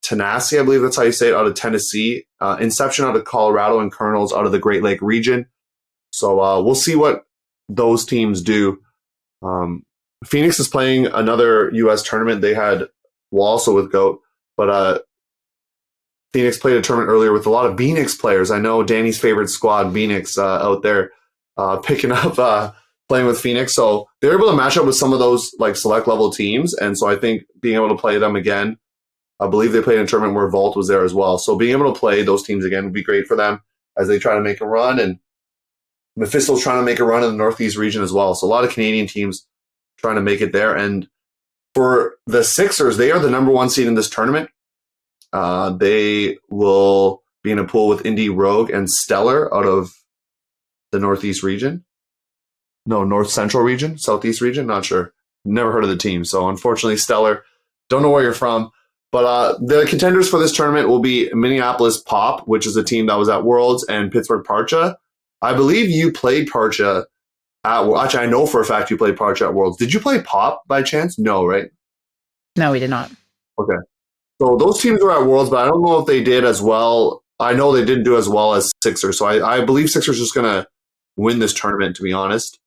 Tenacity, I believe that's how you say it, out of Tennessee. Inception out of Colorado, and Colonels out of the Great Lake region. So we'll see what those teams do. Phoenix is playing another U.S. tournament. They had also with GOAT, but Phoenix played a tournament earlier with a lot of Phoenix players. I know Danny's favorite squad, Phoenix, out there picking up playing with Phoenix. So they're able to match up with some of those like select level teams. And so I think being able to play them again, I believe they played in a tournament where Vault was there as well. So being able to play those teams again would be great for them as they try to make a run. And Mephisto's trying to make a run in the Northeast region as well. So a lot of Canadian teams trying to make it there. And for the Sixers, they are the number 1 seed in this tournament. They will be in a pool with Indy, Rogue, and Stellar out of the Northeast region. No, North Central region, Southeast region, not sure. Never heard of the team. So unfortunately, Stellar, don't know where you're from. But the contenders for this tournament will be Minneapolis Pop, which is a team that was at Worlds, and Pittsburgh Parcha. I believe you played Parcha actually, I know for a fact you played Parcha at Worlds. Did you play Pop by chance? No, right? No, we did not. Okay. So those teams were at Worlds, but I don't know if they did as well. I know they didn't do as well as Sixers. So I believe Sixers just going to win this tournament, to be honest.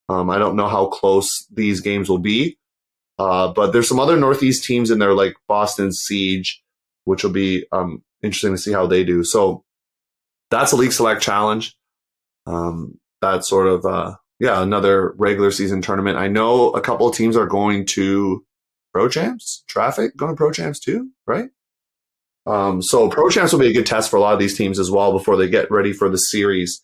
I don't know how close these games will be. But there's some other Northeast teams in there, like Boston Siege, which will be interesting to see how they do. So that's a League Select Challenge. That's sort of, another regular season tournament. I know a couple of teams are going to Pro Champs. Traffic going to Pro Champs too, right? So Pro Champs will be a good test for a lot of these teams as well before they get ready for the series.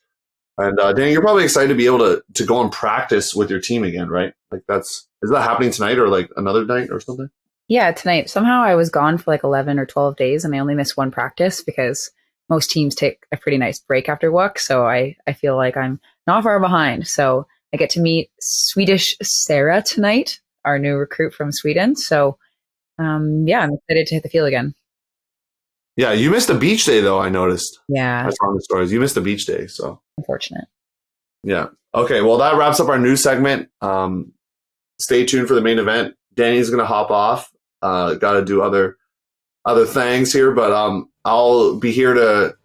And Danny, you're probably excited to be able to go and practice with your team again, right? Like is that happening tonight or like another night or something? Yeah, tonight. Somehow I was gone for like 11 or 12 days and I only missed one practice because most teams take a pretty nice break after WJUC. So I feel like I'm not far behind. So I get to meet Swedish Sarah tonight, our new recruit from Sweden. So I'm excited to hit the field again. Yeah, you missed a beach day though, I noticed. Yeah. That's on the stories. You missed a beach day, so unfortunate. Yeah. Okay, well that wraps up our news segment. Stay tuned for the main event. Danny's gonna hop off. Gotta do other things here, but I'll be here to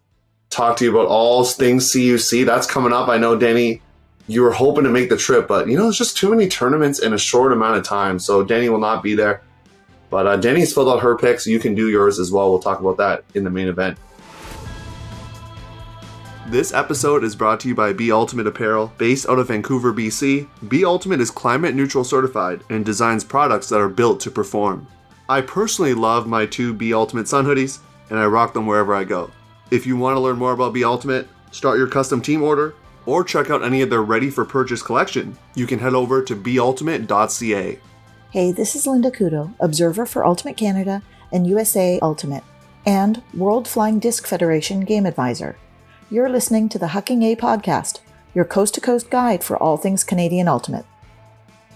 talk to you about all things CUC. That's coming up. I know, Danny, you were hoping to make the trip, but there's just too many tournaments in a short amount of time, so Danny will not be there. But Danny's filled out her picks. You can do yours as well. We'll talk about that in the main event. This episode is brought to you by Be Ultimate Apparel. Based out of Vancouver, BC, Be Ultimate is climate neutral certified and designs products that are built to perform. I personally love my 2 Be Ultimate Sun hoodies, and I rock them wherever I go. If you want to learn more about Be Ultimate, start your custom team order, or check out any of their ready-for-purchase collection, you can head over to beultimate.ca. Hey, this is Linda Kudo, Observer for Ultimate Canada and USA Ultimate, and World Flying Disc Federation Game Advisor. You're listening to the Huckin A podcast, your coast-to-coast guide for all things Canadian Ultimate.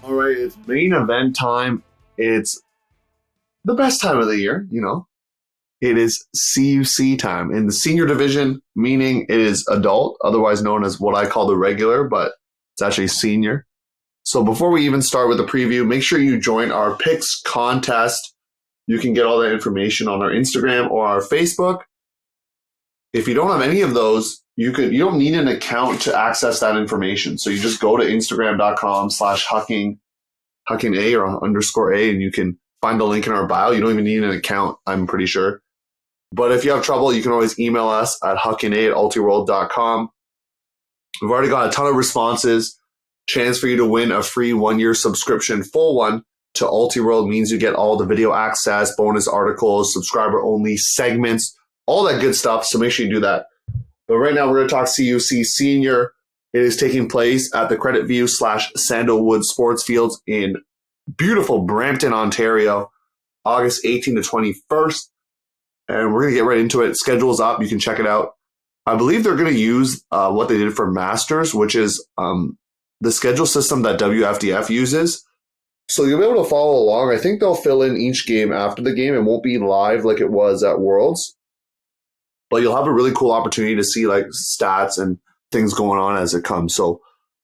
All right, it's main event time. It's the best time of the year, It is CUC time in the senior division, meaning it is adult, otherwise known as what I call the regular, but it's actually senior. So before we even start with the preview, make sure you join our picks contest. You can get all that information on our Instagram or our Facebook. If you don't have any of those, you don't need an account to access that information. So you just go to instagram.com/Huckin A or _A, and you can find the link in our bio. You don't even need an account, I'm pretty sure. But if you have trouble, you can always email us at huckina@ultiworld.com. We've already got a ton of responses. Chance for you to win a free 1-year subscription, full one, to Ultiworld means you get all the video access, bonus articles, subscriber-only segments, all that good stuff. So make sure you do that. But right now we're going to talk CUC Senior. It is taking place at the Credit View /Sandalwood Sports Fields in beautiful Brampton, Ontario, August 18th to 21st. And we're going to get right into it. Schedule is up. You can check it out. I believe they're going to use what they did for Masters, which is the schedule system that WFDF uses. So you'll be able to follow along. I think they'll fill in each game after the game. It won't be live like it was at Worlds. But you'll have a really cool opportunity to see like stats and things going on as it comes. So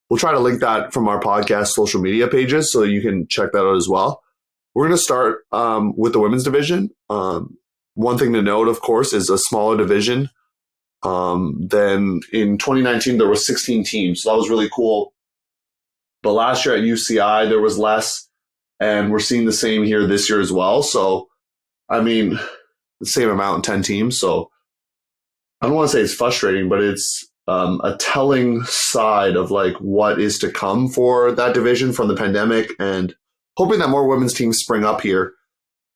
we'll try to link that from our podcast social media pages so you can check that out as well. We're going to start with the women's division. One thing to note, of course, is a smaller division. Then in 2019, there were 16 teams. So that was really cool. But last year at UCI, there was less. And we're seeing the same here this year as well. So, I mean, the same amount in 10 teams. So I don't want to say it's frustrating, but it's a telling side of like what is to come for that division from the pandemic, and hoping that more women's teams spring up here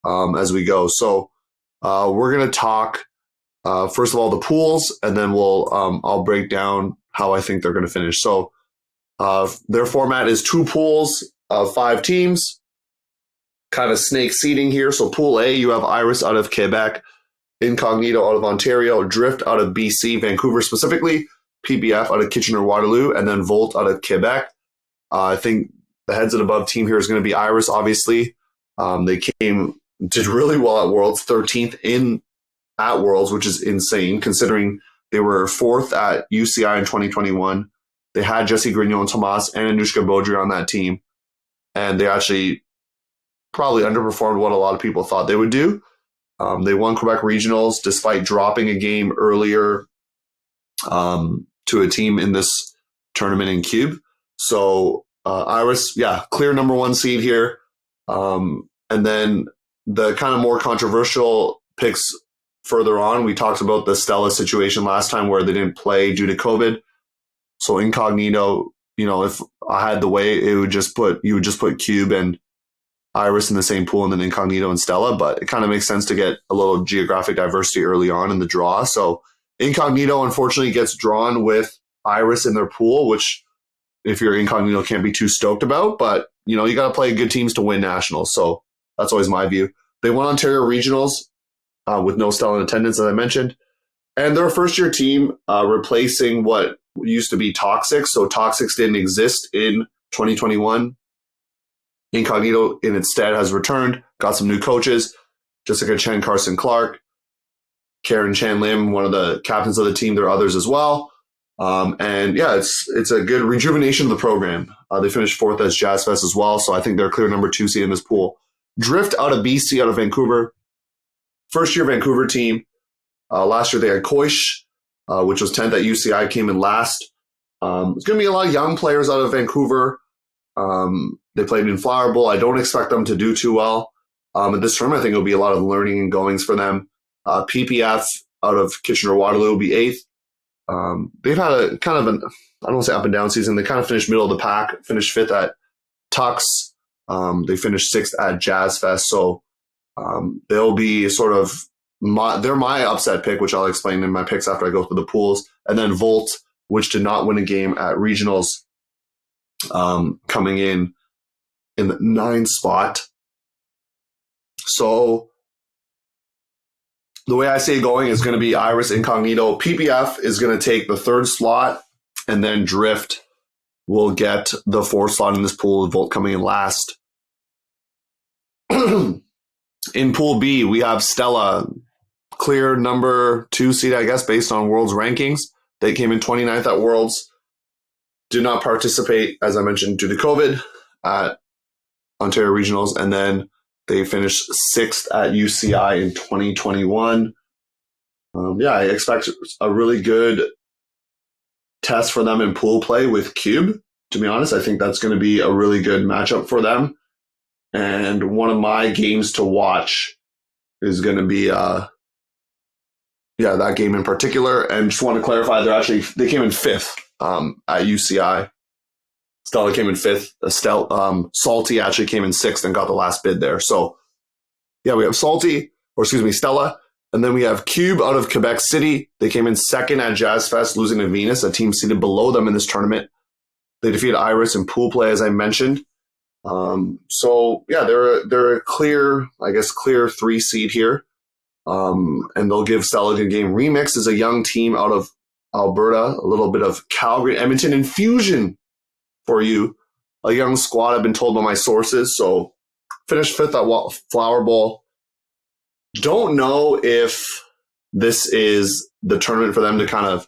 as we go. So we're going to talk, first of all, the pools, and then I'll break down how I think they're going to finish. So their format is 2 pools of 5 teams, kind of snake seeding here. So Pool A, you have Iris out of Quebec, Incognito out of Ontario, Drift out of BC, Vancouver specifically, PBF out of Kitchener-Waterloo, and then Volt out of Quebec. I think the heads and above team here is going to be Iris, obviously. They did really well at Worlds, 13th at Worlds, which is insane considering they were 4th at UCI in 2021. They had Jessie Grignon and Tomas and Anushka Baudry on that team, and they actually probably underperformed what a lot of people thought they would do. They won Quebec Regionals despite dropping a game earlier to a team in this tournament in Cube. So Iris, clear number 1 seed here. And then the kind of more controversial picks further on, we talked about the Stella situation last time where they didn't play due to COVID. So Incognito, if I had the way, you would just put Cube and Iris in the same pool and then Incognito and Stella, but it kind of makes sense to get a little geographic diversity early on in the draw. So Incognito unfortunately gets drawn with Iris in their pool, which if you're Incognito can't be too stoked about, but you got to play good teams to win nationals. So that's always my view. They won Ontario Regionals with no Stella in attendance, as I mentioned. And they're a first-year team replacing what used to be Toxics. So Toxics didn't exist in 2021. Incognito, in its stead, has returned, got some new coaches, Jessica Chen, Carson Clark, Karen Chan Lim, one of the captains of the team. There are others as well. It's a good rejuvenation of the program. They finished 4th as Jazz Fest as well, so I think they're a clear number 2 seed in this pool. Drift out of BC, out of Vancouver. First-year Vancouver team. Last year they had Koish, which was 10th at UCI, came in last. There's going to be a lot of young players out of Vancouver. They played in Flower Bowl. I don't expect them to do too well. At this tournament, I think it'll be a lot of learning and goings for them. PPF out of Kitchener-Waterloo will be 8th. They've had a kind of I don't want to say up and down season. They kind of finished middle of the pack, finished 5th at Tux. They finished 6th at Jazz Fest. So they'll be sort of they're my upset pick, which I'll explain in my picks after I go through the pools. And then Volt, which did not win a game at regionals, coming in the 9th spot. So the way I see it going is going to be Iris, Incognito. PPF is going to take the 3rd slot, and then Drift will get the 4th slot in this pool, with Volt coming in last. In Pool B, we have Stella, clear number 2 seed, I guess, based on World's rankings. They came in 29th at Worlds. Did not participate, as I mentioned, due to COVID at Ontario Regionals, and then they finished 6th at UCI in 2021. I expect a really good test for them in pool play with Cube. To be honest, I think that's going to be a really good matchup for them. And one of my games to watch is going to be that game in particular. And just want to clarify, they came in 5th at UCI. Stella came in 5th. Salty actually came in 6th and got the last bid there. So, we have Stella. And then we have Cube out of Quebec City. They came in 2nd at Jazz Fest, losing to Venus, a team seated below them in this tournament. They defeated Iris in pool play, as I mentioned. They're a clear 3 seed here. And they'll give Stella a good game. Remix is a young team out of Alberta, a little bit of Calgary, Edmonton infusion for you. A young squad, I've been told by my sources. So finished 5th at Flower Bowl. Don't know if this is the tournament for them to kind of,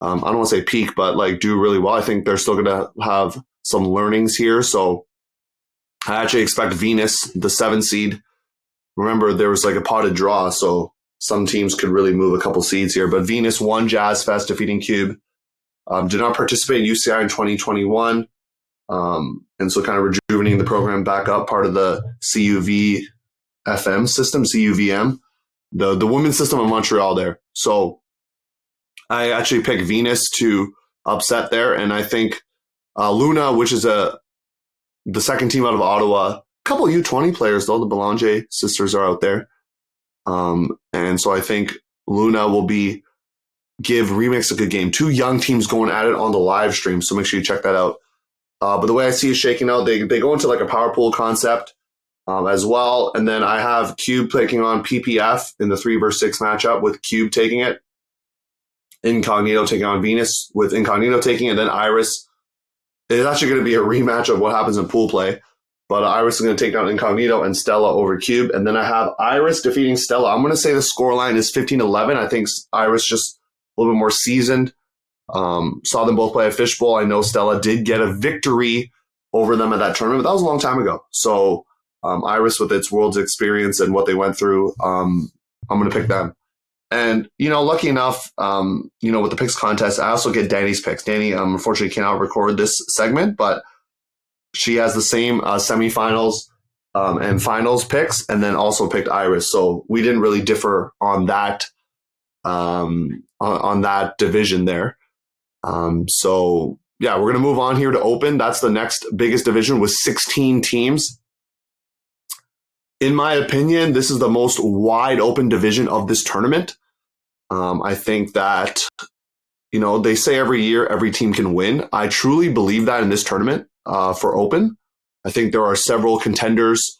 I don't want to say peak, but do really well. I think they're still going to have some learnings here. So I actually expect Venus, the 7 seed. Remember, there was a potted draw, so some teams could really move a couple seeds here. But Venus won Jazz Fest, defeating Cube. Did not participate in UCI in 2021. And so kind of rejuvenating the program back up, part of the CUVFM system, CUVM, the women's system in Montreal there. So I actually picked Venus to upset there. And I think Luna, which is the 2nd team out of Ottawa, a couple of U20 players, though. The Belanger sisters are out there. And so I think Luna will give Remix a good game. 2 young teams going at it on the live stream, so make sure you check that out. But the way I see it shaking out, they go into a power pool concept. as well. And then I have Cube taking on PPF in the 3-6 matchup with Cube taking it. Incognito taking on Venus with Incognito taking it. And then Iris is actually going to be a rematch of what happens in pool play. But Iris is going to take down Incognito and Stella over Cube. And then I have Iris defeating Stella. I'm going to say the scoreline is 15-11. I think Iris just a little bit more seasoned. Saw them both play a fishbowl. I know Stella did get a victory over them at that tournament, but that was a long time ago. So Iris, with its world's experience and what they went through, I'm going to pick them. And, lucky enough, with the picks contest, I also get Danny's picks. Danny, unfortunately, cannot record this segment, but she has the same semifinals and finals picks, and then also picked Iris. So we didn't really differ on that on that division there. So yeah, we're going to move on here to Open. That's the next biggest division with 16 teams. In my opinion, this is the most wide open division of this tournament. I think that, they say every year every team can win. I truly believe that in this tournament for Open. I think there are several contenders,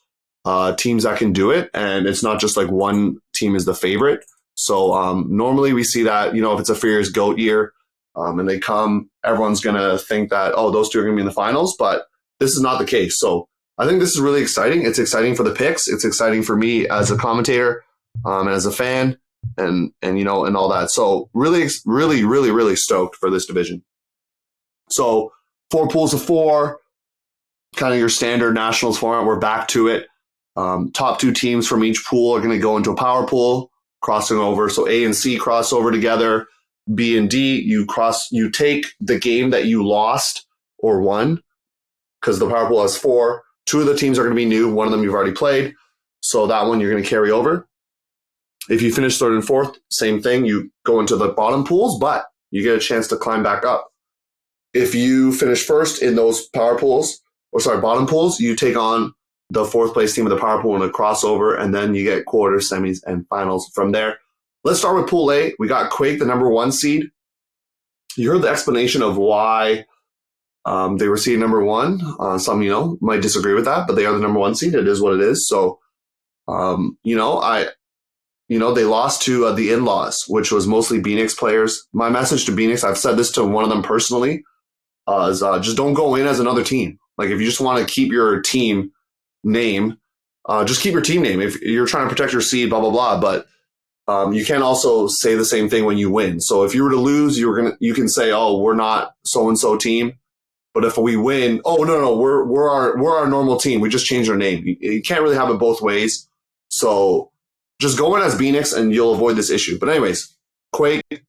teams that can do it, and it's not just like one team is the favorite. So normally we see that, if it's a Fierce GOAT year and they come, everyone's going to think that, those two are going to be in the finals, but this is not the case. So I think this is really exciting. It's exciting for the picks. It's exciting for me as a commentator and as a fan and all that. So really, really, really, really stoked for this division. So 4 pools of 4, kind of your standard nationals format. We're back to it. Top 2 teams from each pool are going to go into a power pool, crossing over. So A and C cross over together. B and D, you take the game that you lost or won, because the power pool has 4. 2 of the teams are going to be new. 1 of them you've already played. So that one you're going to carry over. If you finish 3rd and 4th, same thing. You go into the bottom pools, but you get a chance to climb back up. If you finish 1st in those bottom pools, you take on the 4th place team of the power pool in a crossover, and then you get quarters, semis, and finals from there. Let's start with Pool A. We got Quake, the number 1 seed. You heard the explanation of why they were seed number 1. Some, might disagree with that, but they are the number 1 seed. It is what it is. So, they lost to the In-Laws, which was mostly Phoenix players. My message to Phoenix, I've said this to one of them personally, is just don't go in as another team. Like, if you just want to keep your team name, just keep your team name. If you're trying to protect your seed, blah, blah, blah. But you can't also say the same thing when you win. So if you were to lose, you can say, we're not so-and-so team. But if we win, no, we're our normal team. We just changed our name. You can't really have it both ways. So just go in as Phoenix and you'll avoid this issue. But anyways, Quake, made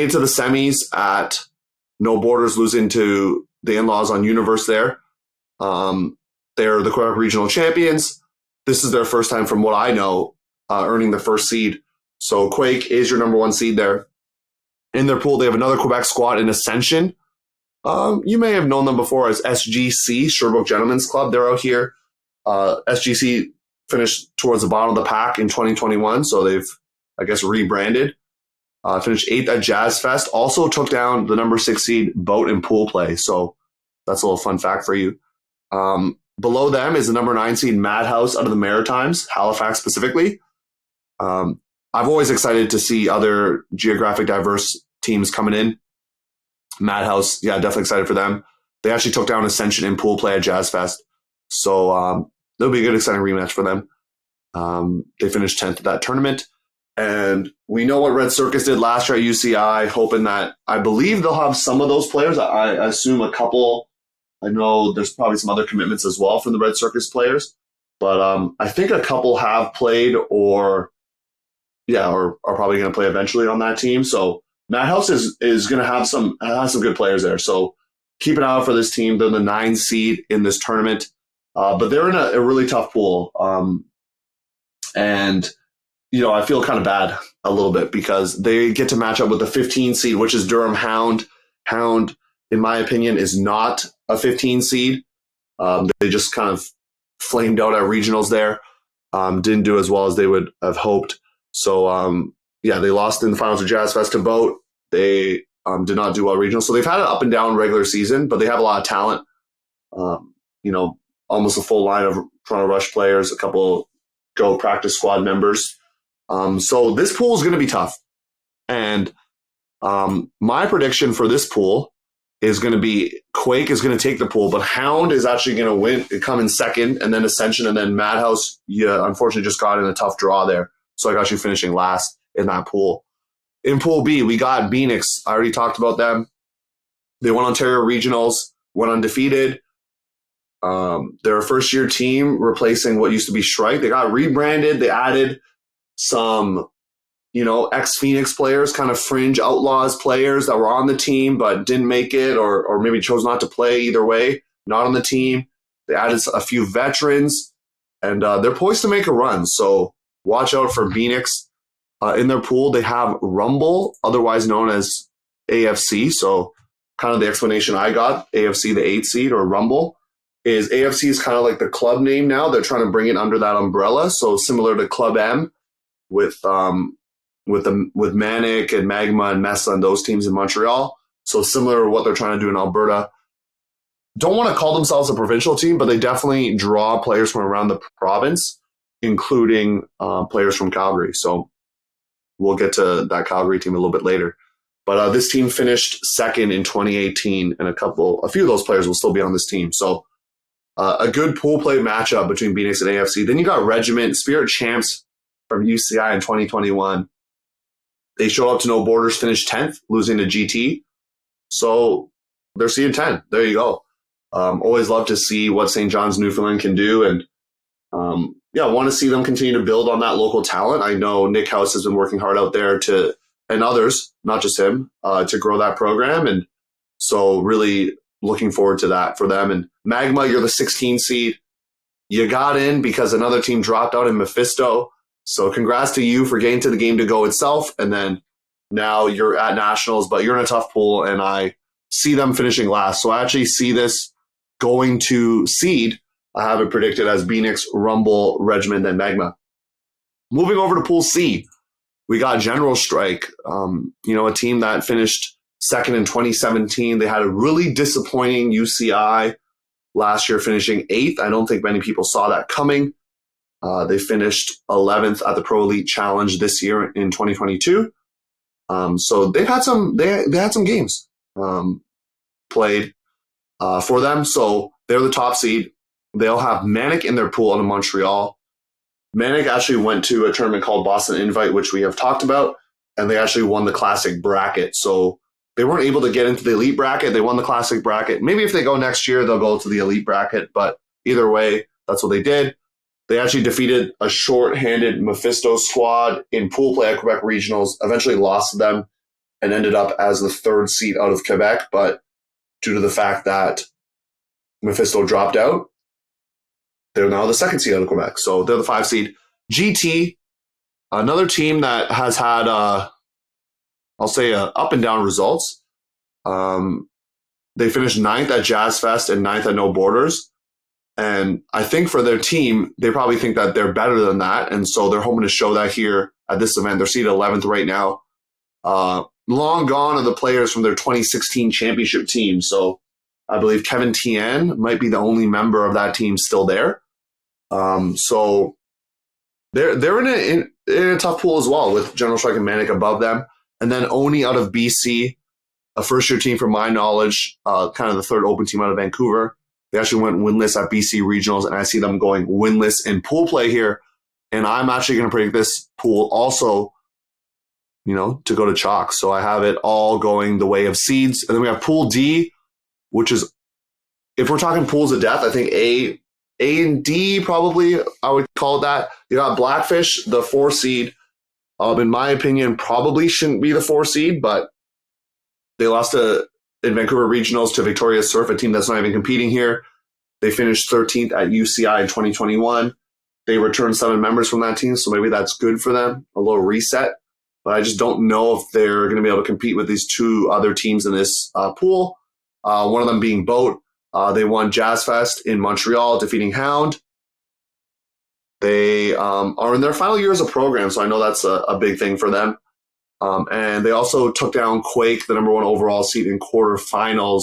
it to the semis at No Borders, losing to the In-Laws on Universe there. They're the Quebec Regional Champions. This is their first time, from what I know, earning the 1st seed. So Quake is your number 1 seed there. In their pool, they have another Quebec squad in Ascension. You may have known them before as SGC, Sherbrooke Gentlemen's Club. They're out here. SGC finished towards the bottom of the pack in 2021, so they've, I guess, rebranded. Finished 8th at Jazz Fest. Also took down the number 6 seed Boat and Pool Play. So that's a little fun fact for you. Below them is the number 9 seed Madhouse out of the Maritimes, Halifax specifically. I've always excited to see other geographic diverse teams coming in. Madhouse, definitely excited for them. They actually took down Ascension in pool play at Jazz Fest. So it'll be a good, exciting rematch for them. They finished 10th at that tournament. And we know what Red Circus did last year at UCI, hoping that, I believe they'll have some of those players. I assume a couple. I know there's probably some other commitments as well from the Red Circus players. But I think a couple have played or are probably going to play eventually on that team. So Madhouse is going to have some good players there. So keep an eye out for this team. They're the 9 seed in this tournament. But they're in a really tough pool. And I feel kind of bad a little bit because they get to match up with the 15 seed, which is Durham Hound. Hound, in my opinion, is not a 15 seed. They just kind of flamed out at regionals there. Didn't do as well as they would have hoped. So, they lost in the finals of Jazz Fest to Boat. They did not do well regional. So they've had an up and down regular season, but they have a lot of talent. almost a full line of Toronto Rush players, a couple Go practice squad members. So this pool is going to be tough. And my prediction for this pool is going to be Quake is going to take the pool, but Hound is actually going to come in second, and then Ascension, and then Madhouse, unfortunately just got in a tough draw there. So I got you finishing last in that pool. In Pool B, we got Phoenix. I already talked about them. They won Ontario Regionals, went undefeated. They're a first-year team replacing what used to be Shrike. They got rebranded. They added some ex-Phoenix players, kind of fringe Outlaws players that were on the team but didn't make it or maybe chose not to play. Either way, not on the team. They added a few veterans, and they're poised to make a run. So watch out for Phoenix. In their pool, they have Rumble, otherwise known as AFC. So kind of the explanation I got, AFC, the 8th seed, or Rumble, is AFC is kind of like the club name now. They're trying to bring it under that umbrella. So similar to Club M with Manic and Magma and Mesa and those teams in Montreal. So similar to what they're trying to do in Alberta. Don't want to call themselves a provincial team, but they definitely draw players from around the province, including players from Calgary. So we'll get to that Calgary team a little bit later. But this team finished second in 2018, and a few of those players will still be on this team. So a good pool play matchup between Phoenix and AFC. Then you got Regiment, Spirit Champs from UCI in 2021. They showed up to No Borders, finished 10th, losing to GT. So they're seeing 10. There you go. Always love to see what St. John's, Newfoundland can do. And I want to see them continue to build on that local talent. I know Nick House has been working hard out there and others, not just him, to grow that program. And so really looking forward to that for them. And Magma, you're the 16 seed. You got in because another team dropped out in Mephisto. So congrats to you for getting to the game to go itself. And then now you're at Nationals, but you're in a tough pool, and I see them finishing last. So I actually see this going to seed. I have it predicted as Phoenix, Rumble, Regiment, and Magma. Moving over to Pool C, we got General Strike, a team that finished second in 2017. They had a really disappointing UCI last year, finishing 8th. I don't think many people saw that coming. They finished 11th at the Pro Elite Challenge this year in 2022. So they've had they had some games played for them. So they're the top seed. They'll have Manic in their pool out of Montreal. Manic actually went to a tournament called Boston Invite, which we have talked about, and they actually won the Classic bracket. So they weren't able to get into the Elite bracket. They won the Classic bracket. Maybe if they go next year, they'll go to the Elite bracket. But either way, that's what they did. They actually defeated a short-handed Mephisto squad in pool play at Quebec Regionals, eventually lost to them, and ended up as the 3rd seed out of Quebec. But due to the fact that Mephisto dropped out, they're now the 2nd seed out of Quebec. So they're the 5 seed. GT, another team that has had, I'll say, up and down results. They finished 9th at Jazz Fest and 9th at No Borders. And I think for their team, they probably think that they're better than that. And so they're hoping to show that here at this event. They're seated 11th right now. Long gone are the players from their 2016 championship team. So I believe Kevin Tien might be the only member of that team still there. So they're in a tough pool as well, with General Strike and Manic above them. And then Oni out of BC, a first-year team from my knowledge, kind of the 3rd open team out of Vancouver. They actually went winless at BC Regionals, and I see them going winless in pool play here. And I'm actually going to predict this pool also, to go to chalk. So I have it all going the way of seeds. And then we have Pool D, which is, if we're talking pools of death, I think A and D probably, I would call it that. You got Blackfish, the 4 seed. In my opinion, probably shouldn't be the 4 seed, but they lost in Vancouver Regionals to Victoria Surf, a team that's not even competing here. They finished 13th at UCI in 2021. They returned 7 members from that team, so maybe that's good for them, a little reset. But I just don't know if they're going to be able to compete with these 2 other teams in this pool. One of them being Boat. They won Jazz Fest in Montreal, defeating Hound. They are in their final year as a program, so I know that's a big thing for them. And they also took down Quake, the number 1 overall seed, in quarterfinals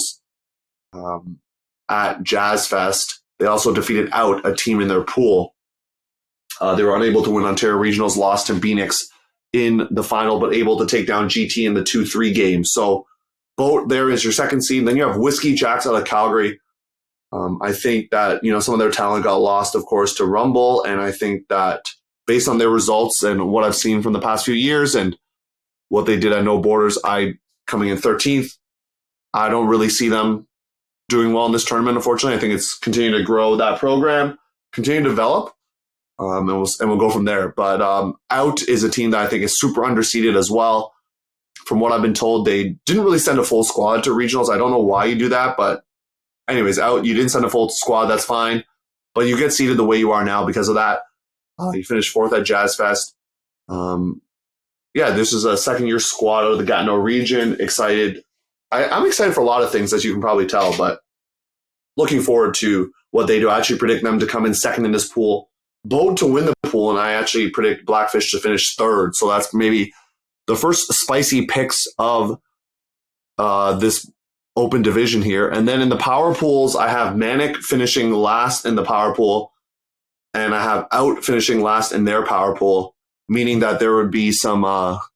at Jazz Fest. They also defeated out a team in their pool. They were unable to win Ontario Regionals, lost to Phoenix in the final, but able to take down GT in the 2-3 game. So Boat there is your second seed. Then you have Whiskey Jacks out of Calgary. I think that, some of their talent got lost, of course, to Rumble. And I think that based on their results and what I've seen from the past few years and what they did at No Borders, coming in 13th, I don't really see them doing well in this tournament, unfortunately. I think it's continuing to grow that program, continue to develop, and we'll go from there. But Out is a team that I think is super underseeded as well. From what I've been told, they didn't really send a full squad to regionals. I don't know why you do that, but anyways, Out, you didn't send a full squad. That's fine. But you get seeded the way you are now because of that. You finished 4th at Jazz Fest. This is a second-year squad out of the Gatineau region. Excited. I'm excited for a lot of things, as you can probably tell, but looking forward to what they do. I actually predict them to come in second in this pool, Boat to win the pool, and I actually predict Blackfish to finish 3rd. So that's maybe the first spicy picks of this open division here. And then in the power pools, I have Manic finishing last in the power pool, and I have Out finishing last in their power pool, meaning that there would be some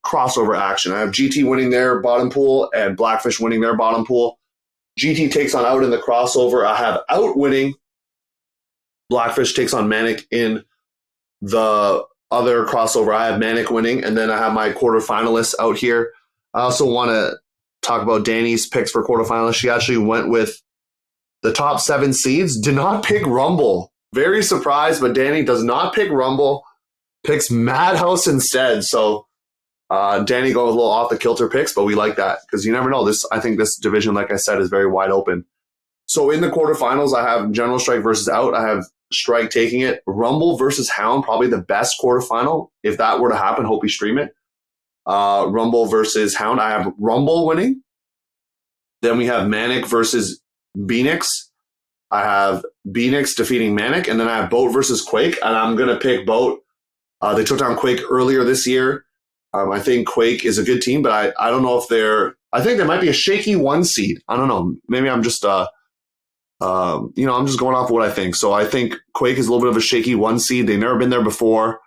crossover action. I have GT winning their bottom pool and Blackfish winning their bottom pool. GT takes on Out in the crossover. I have Out winning. Blackfish takes on Manic in the other crossover. I have Manic winning, and then I have my quarterfinalists out here. I also want to talk about Danny's picks for quarterfinalists. She actually went with the top 7 seeds. Did not pick Rumble. Very surprised, but Danny does not pick Rumble. Picks Madhouse instead. So Danny going with a little off the kilter picks, but we like that because you never know. I think this division, like I said, is very wide open. So in the quarterfinals, I have General Strike versus Out. I have Strike taking it. Rumble versus Hound, probably the best quarterfinal. If that were to happen, hope you stream it. Rumble versus Hound. I have Rumble winning. Then we have Manic versus Phoenix. I have Phoenix defeating Manic, and then I have Boat versus Quake, and I'm going to pick Boat. They took down Quake earlier this year. I think Quake is a good team, but I don't know if I think they might be a shaky 1 seed. I don't know. Maybe I'm just I'm just going off of what I think. So I think Quake is a little bit of a shaky 1 seed. They've never been there before.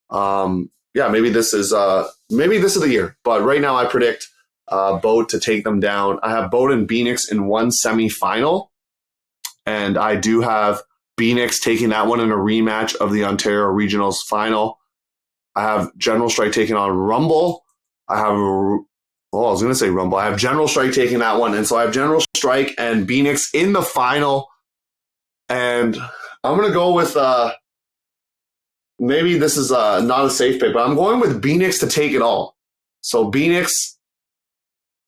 Maybe this is the year. But right now I predict Boat to take them down. I have Boat and Phoenix in 1 semifinal, and I do have Phoenix taking that one in a rematch of the Ontario Regionals final. I have General Strike taking on Rumble. I was going to say Rumble. I have General Strike taking that one. And so I have General Strike and Phoenix in the final. And I'm going to go with, maybe this is not a safe pick, but I'm going with Phoenix to take it all. So Phoenix,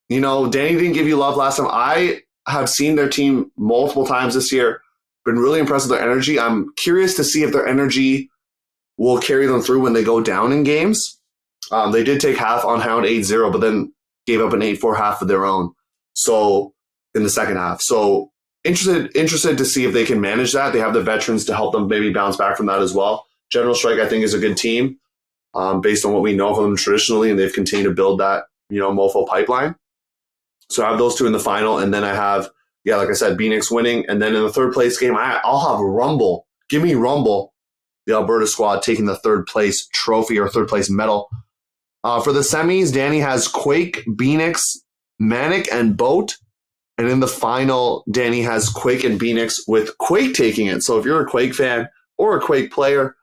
Danny didn't give you love last time. I have seen their team multiple times this year. Been really impressed with their energy. I'm curious to see if their energy will carry them through when they go down in games. They did take half on Hound 8-0, but then gave up an 8-4 half of their own. So in the second half. So interested to see if they can manage that. They have the veterans to help them maybe bounce back from that as well. General Strike, I think, is a good team based on what we know of them traditionally, and they've continued to build that, mofo pipeline. So I have those two in the final, and then I have, like I said, Phoenix winning. And then in the third place game, I'll have Rumble. Give me Rumble, the Alberta squad, taking the 3rd place trophy or 3rd place medal. For the semis, Danny has Quake, Phoenix, Manic, and Boat. And in the final, Danny has Quake and Phoenix with Quake taking it. So if you're a Quake fan or a Quake player,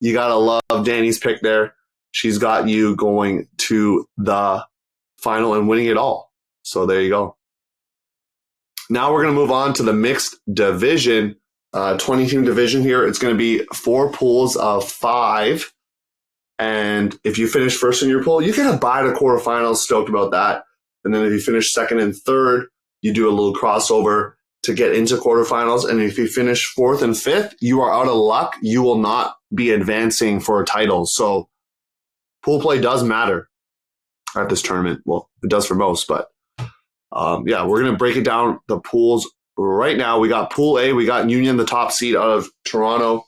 you got to love Danny's pick there. She's got you going to the final and winning it all. So there you go. Now we're going to move on to the mixed division, 20-team division here. It's going to be 4 pools of 5. And if you finish first in your pool, you get a bye to quarterfinals. Stoked about that. And then if you finish second and third, you do a little crossover to get into quarterfinals. And if you finish 4th and 5th, you are out of luck. You will not be advancing for a title. So pool play does matter at this tournament. Well, it does for most, but we're going to break it down, the pools right now. We got Pool A. We got Union, the top seed out of Toronto.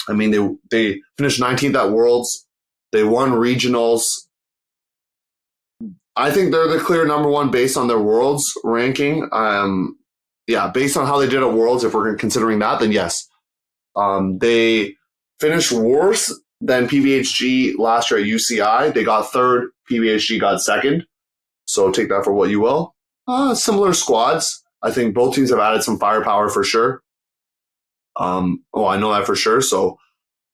I mean, they finished 19th at Worlds. They won regionals. I think they're the clear number 1 based on their Worlds ranking. based on how they did at Worlds, if we're considering that, then yes. They finished worse than PBHG last year at UCI. They got third, PBHG got second. So take that for what you will. Similar squads. I think both teams have added some firepower for sure. I know that for sure. So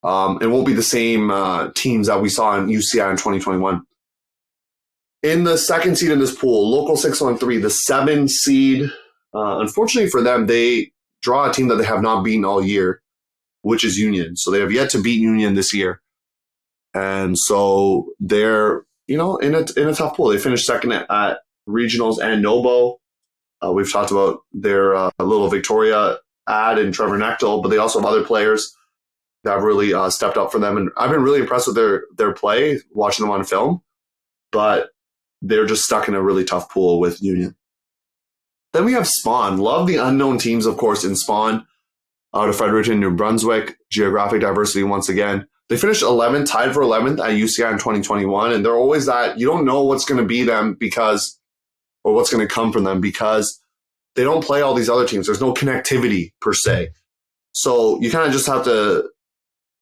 it won't be the same teams that we saw in UCI in 2021. In the second seed in this pool, Local 613, the 7 seed, unfortunately for them, they draw a team that they have not beaten all year, which is Union. So they have yet to beat Union this year. And so they're, in a tough pool. They finished second at regionals and Nobo. We've talked about their little Victoria ad and Trevor Nechtel, but they also have other players that have really stepped up for them. And I've been really impressed with their play, watching them on film, but they're just stuck in a really tough pool with Union. Then we have Spawn. Love the unknown teams, of course, in Spawn, out of Fredericton, New Brunswick. Geographic diversity once again. They finished 11th, tied for 11th at UCI in 2021, and they're always that you don't know what's going to be them or what's going to come from them because they don't play all these other teams. There's no connectivity per se. So you kind of just have to,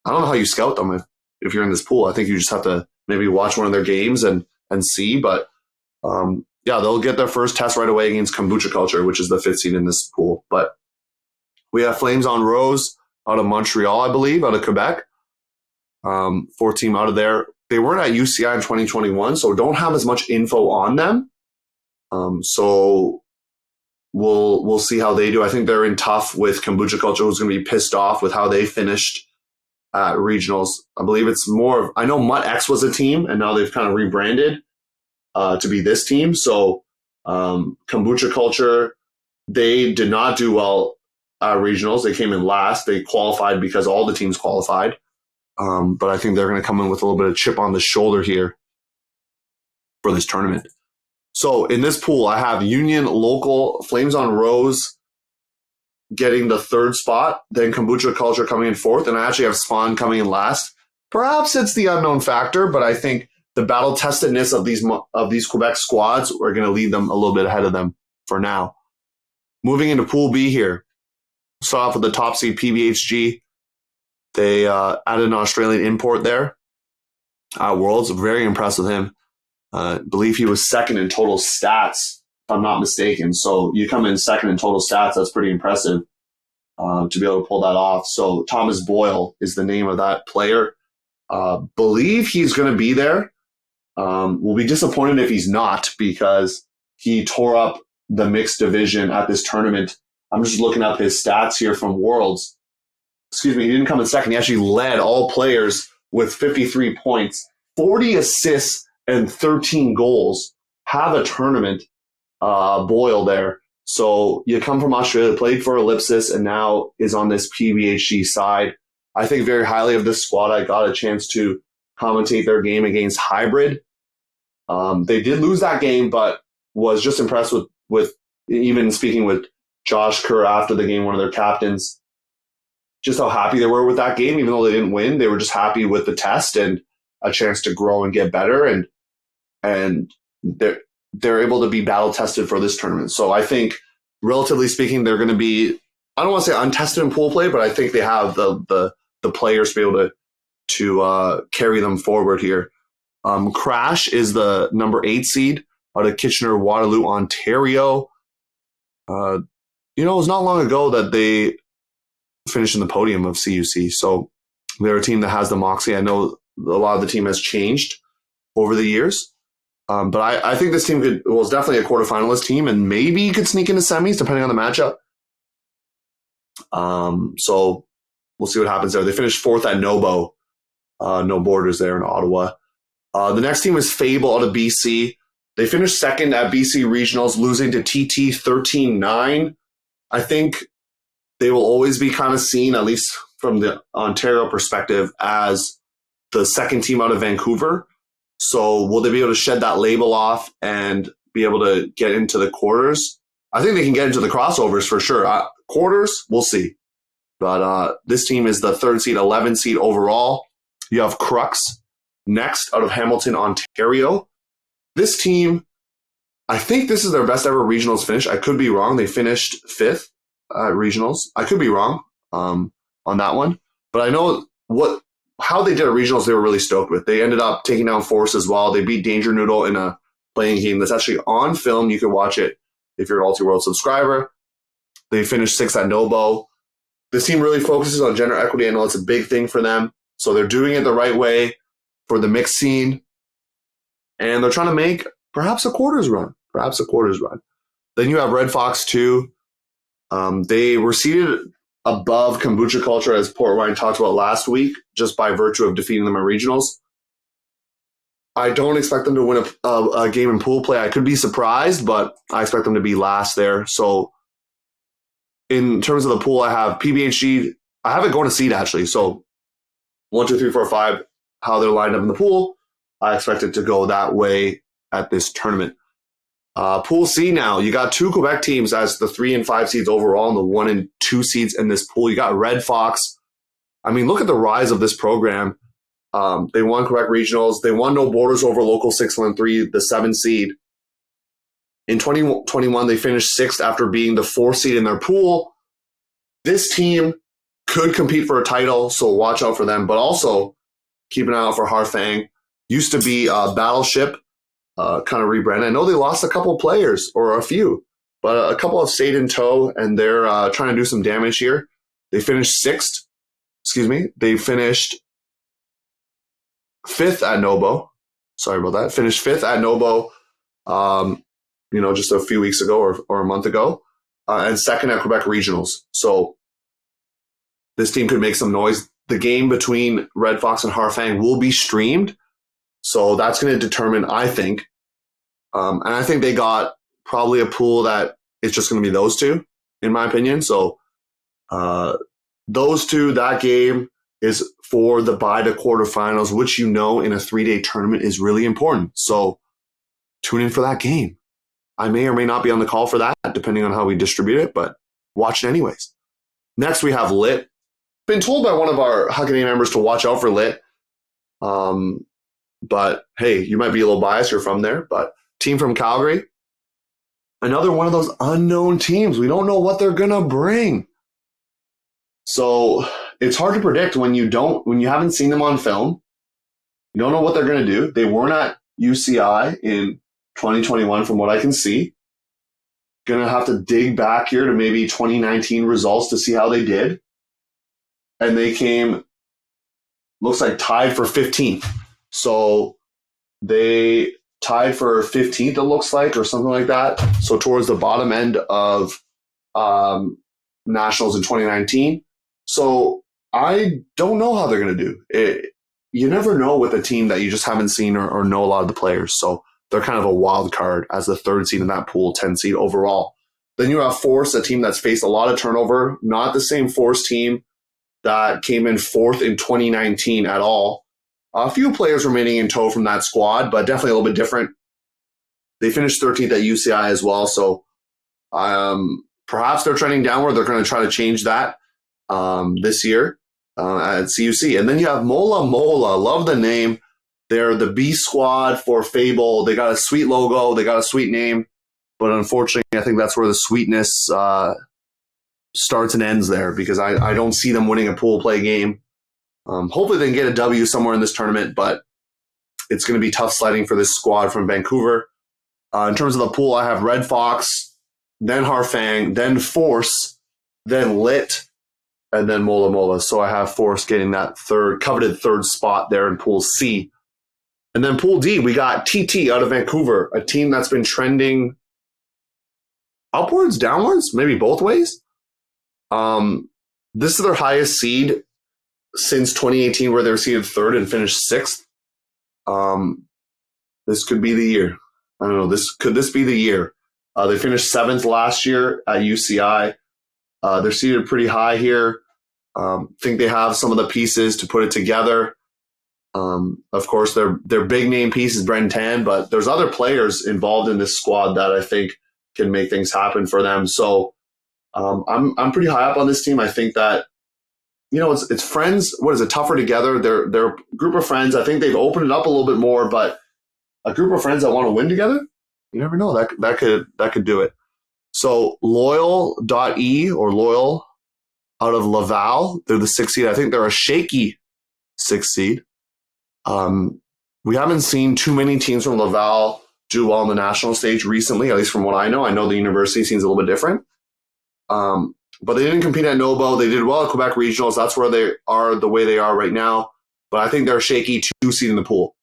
I don't know how you scout them if you're in this pool. I think you just have to maybe watch one of their games and see, but they'll get their first test right away against Kombucha Culture, which is the 5th seed in this pool. But we have Flames on Rose out of Montreal, I believe, out of Quebec. 4th team out of there. They weren't at UCI in 2021, so don't have as much info on them. So we'll see how they do. I think they're in tough with Kombucha Culture, who's going to be pissed off with how they finished at regionals. I believe it's more of, I know Mutt X was a team, and now they've kind of rebranded to be this team. So Kombucha Culture, they did not do well at regionals. They came in last. They qualified because all the teams qualified. But I think they're going to come in with a little bit of chip on the shoulder here for this tournament. So in this pool, I have Union, Local, Flames on Rose getting the 3rd spot, then Kombucha Culture coming in 4th, and I actually have Spawn coming in last. Perhaps it's the unknown factor, but I think the battle-testedness of these Quebec squads are going to lead them a little bit ahead of them for now. Moving into Pool B here. Start off with the top seed PBHG. They added an Australian import there at Worlds. Very impressed with him. I believe he was 2nd in total stats, if I'm not mistaken. So you come in 2nd in total stats, that's pretty impressive to be able to pull that off. So Thomas Boyle is the name of that player. Believe he's going to be there. We'll be disappointed if he's not because he tore up the mixed division at this tournament. I'm just looking up his stats here from Worlds. He didn't come in 2nd. He actually led all players with 53 points, 40 assists, and 13 goals. Have a tournament, Boyle there. So you come from Australia, played for Ellipsis, and now is on this PBHG side. I think very highly of this squad. I got a chance to commentate their game against Hybrid. They did lose that game, but was just impressed with even speaking with Josh Kerr after the game, one of their captains, just how happy they were with that game. Even though they didn't win, they were just happy with the test and a chance to grow and get better. And they're able to be battle tested for this tournament. So I think, relatively speaking, they're going to be, I don't want to say untested in pool play, but I think they have the players to be able to carry them forward here. Crash is the number 8 seed out of Kitchener, Waterloo, Ontario. It was not long ago that they finished in the podium of CUC. So they're a team that has the moxie. I know a lot of the team has changed over the years. But I think this team was definitely a quarterfinalist team and maybe could sneak into semis depending on the matchup. So we'll see what happens there. They finished 4th at Nobo. No Borders there in Ottawa. The next team is Fable out of BC. They finished 2nd at BC Regionals, losing to TT 13-9. I think they will always be kind of seen, at least from the Ontario perspective, as the 2nd team out of Vancouver. So will they be able to shed that label off and be able to get into the quarters? I think they can get into the crossovers for sure. Quarters, we'll see. But this team is the 3rd seed, 11th seed overall. You have Crux next out of Hamilton, Ontario. This team, I think this is their best ever regionals finish. I could be wrong. They finished 5th. regionals. I could be wrong on that one, but I know how they did at regionals. They were really stoked with. They ended up taking down Force as well. They beat Danger Noodle in a playing game that's actually on film. You can watch it if you're an Ulti World subscriber. They finished 6th at Nobo. This team really focuses on gender equity. I know it's a big thing for them, so they're doing it the right way for the mixed scene, and they're trying to make perhaps a quarters run. Then you have Red Fox 2. They were seated above Kombucha Culture, as Port Wine talked about last week, just by virtue of defeating them at regionals. I don't expect them to win a game in pool play. I could be surprised, but I expect them to be last there. So in terms of the pool, I have PBHG. I have it going to seed, actually. So 1, 2, 3, 4, 5, how they're lined up in the pool. I expect it to go that way at this tournament. Pool C now, you got 2 Quebec teams as the 3 and 5 seeds overall and the 1 and 2 seeds in this pool. You got Red Fox. I mean, look at the rise of this program. They won Quebec regionals. They won No Borders over Local 613, the 7 seed. In 2021, they finished 6th after being the 4th seed in their pool. This team could compete for a title, so watch out for them. But also, keep an eye out for Harfang. Used to be Battleship. Kind of rebrand. I know they lost a couple players, or a few, but a couple have stayed in tow, and they're trying to do some damage here. They finished 6th. They finished 5th at Nobo. Sorry about that. Finished 5th at Nobo, just a few weeks ago or a month ago, and 2nd at Quebec Regionals. So this team could make some noise. The game between Red Fox and Harfang will be streamed. So that's going to determine, I think. And I think they got probably a pool that it's just going to be those two, in my opinion. So those two, that game is for the bye to quarterfinals, which in a 3-day tournament is really important. So tune in for that game. I may or may not be on the call for that, depending on how we distribute it, but watch it anyways. Next, we have Lit. Been told by one of our Huckin members to watch out for Lit. But hey, you might be a little biased. You're from there. But team from Calgary, another one of those unknown teams. We don't know what they're going to bring. So it's hard to predict when you haven't seen them on film. You don't know what they're going to do. They weren't at UCI in 2021 from what I can see. Going to have to dig back here to maybe 2019 results to see how they did. And they came, looks like tied for 15th. So they tied for 15th, it looks like, or something like that. So towards the bottom end of Nationals in 2019. So I don't know how they're going to do. You never know with a team that you just haven't seen or know a lot of the players. So they're kind of a wild card as the 3rd seed in that pool, 10 seed overall. Then you have Force, a team that's faced a lot of turnover. Not the same Force team that came in 4th in 2019 at all. A few players remaining in tow from that squad, but definitely a little bit different. They finished 13th at UCI as well, so perhaps they're trending downward. They're going to try to change that this year at CUC. And then you have Mola Mola. Love the name. They're the B squad for Fable. They got a sweet logo. They got a sweet name. But unfortunately, I think that's where the sweetness starts and ends there, because I don't see them winning a pool play game. Hopefully they can get a W somewhere in this tournament, but it's going to be tough sledding for this squad from Vancouver. In terms of the pool, I have Red Fox, then Harfang, then Force, then Lit, and then Mola Mola. So I have Force getting that coveted third spot there in Pool C. And then Pool D, we got TT out of Vancouver, a team that's been trending upwards, downwards, maybe both ways. This is their highest seed since 2018, where they were seeded 3rd and finished 6th. This could be the year. I don't know. Could this be the year? They finished 7th last year at UCI. They're seeded pretty high here. Think they have some of the pieces to put it together. Of course, their big name piece is Brendan Tan, but there's other players involved in this squad that I think can make things happen for them. So I'm pretty high up on this team. I think that, it's friends. What is it? Tougher together. They're a group of friends. I think they've opened it up a little bit more, but a group of friends that want to win together, you never know. That could do it. So Loyal.E or Loyal out of Laval, they're the 6th seed. I think they're a shaky 6th seed. We haven't seen too many teams from Laval do well on the national stage recently, at least from what I know. I know the university seems a little bit different. But they didn't compete at Nobo. They did well at Quebec Regionals. That's where they are the way they are right now. But I think they're a shaky 2 seed in the pool.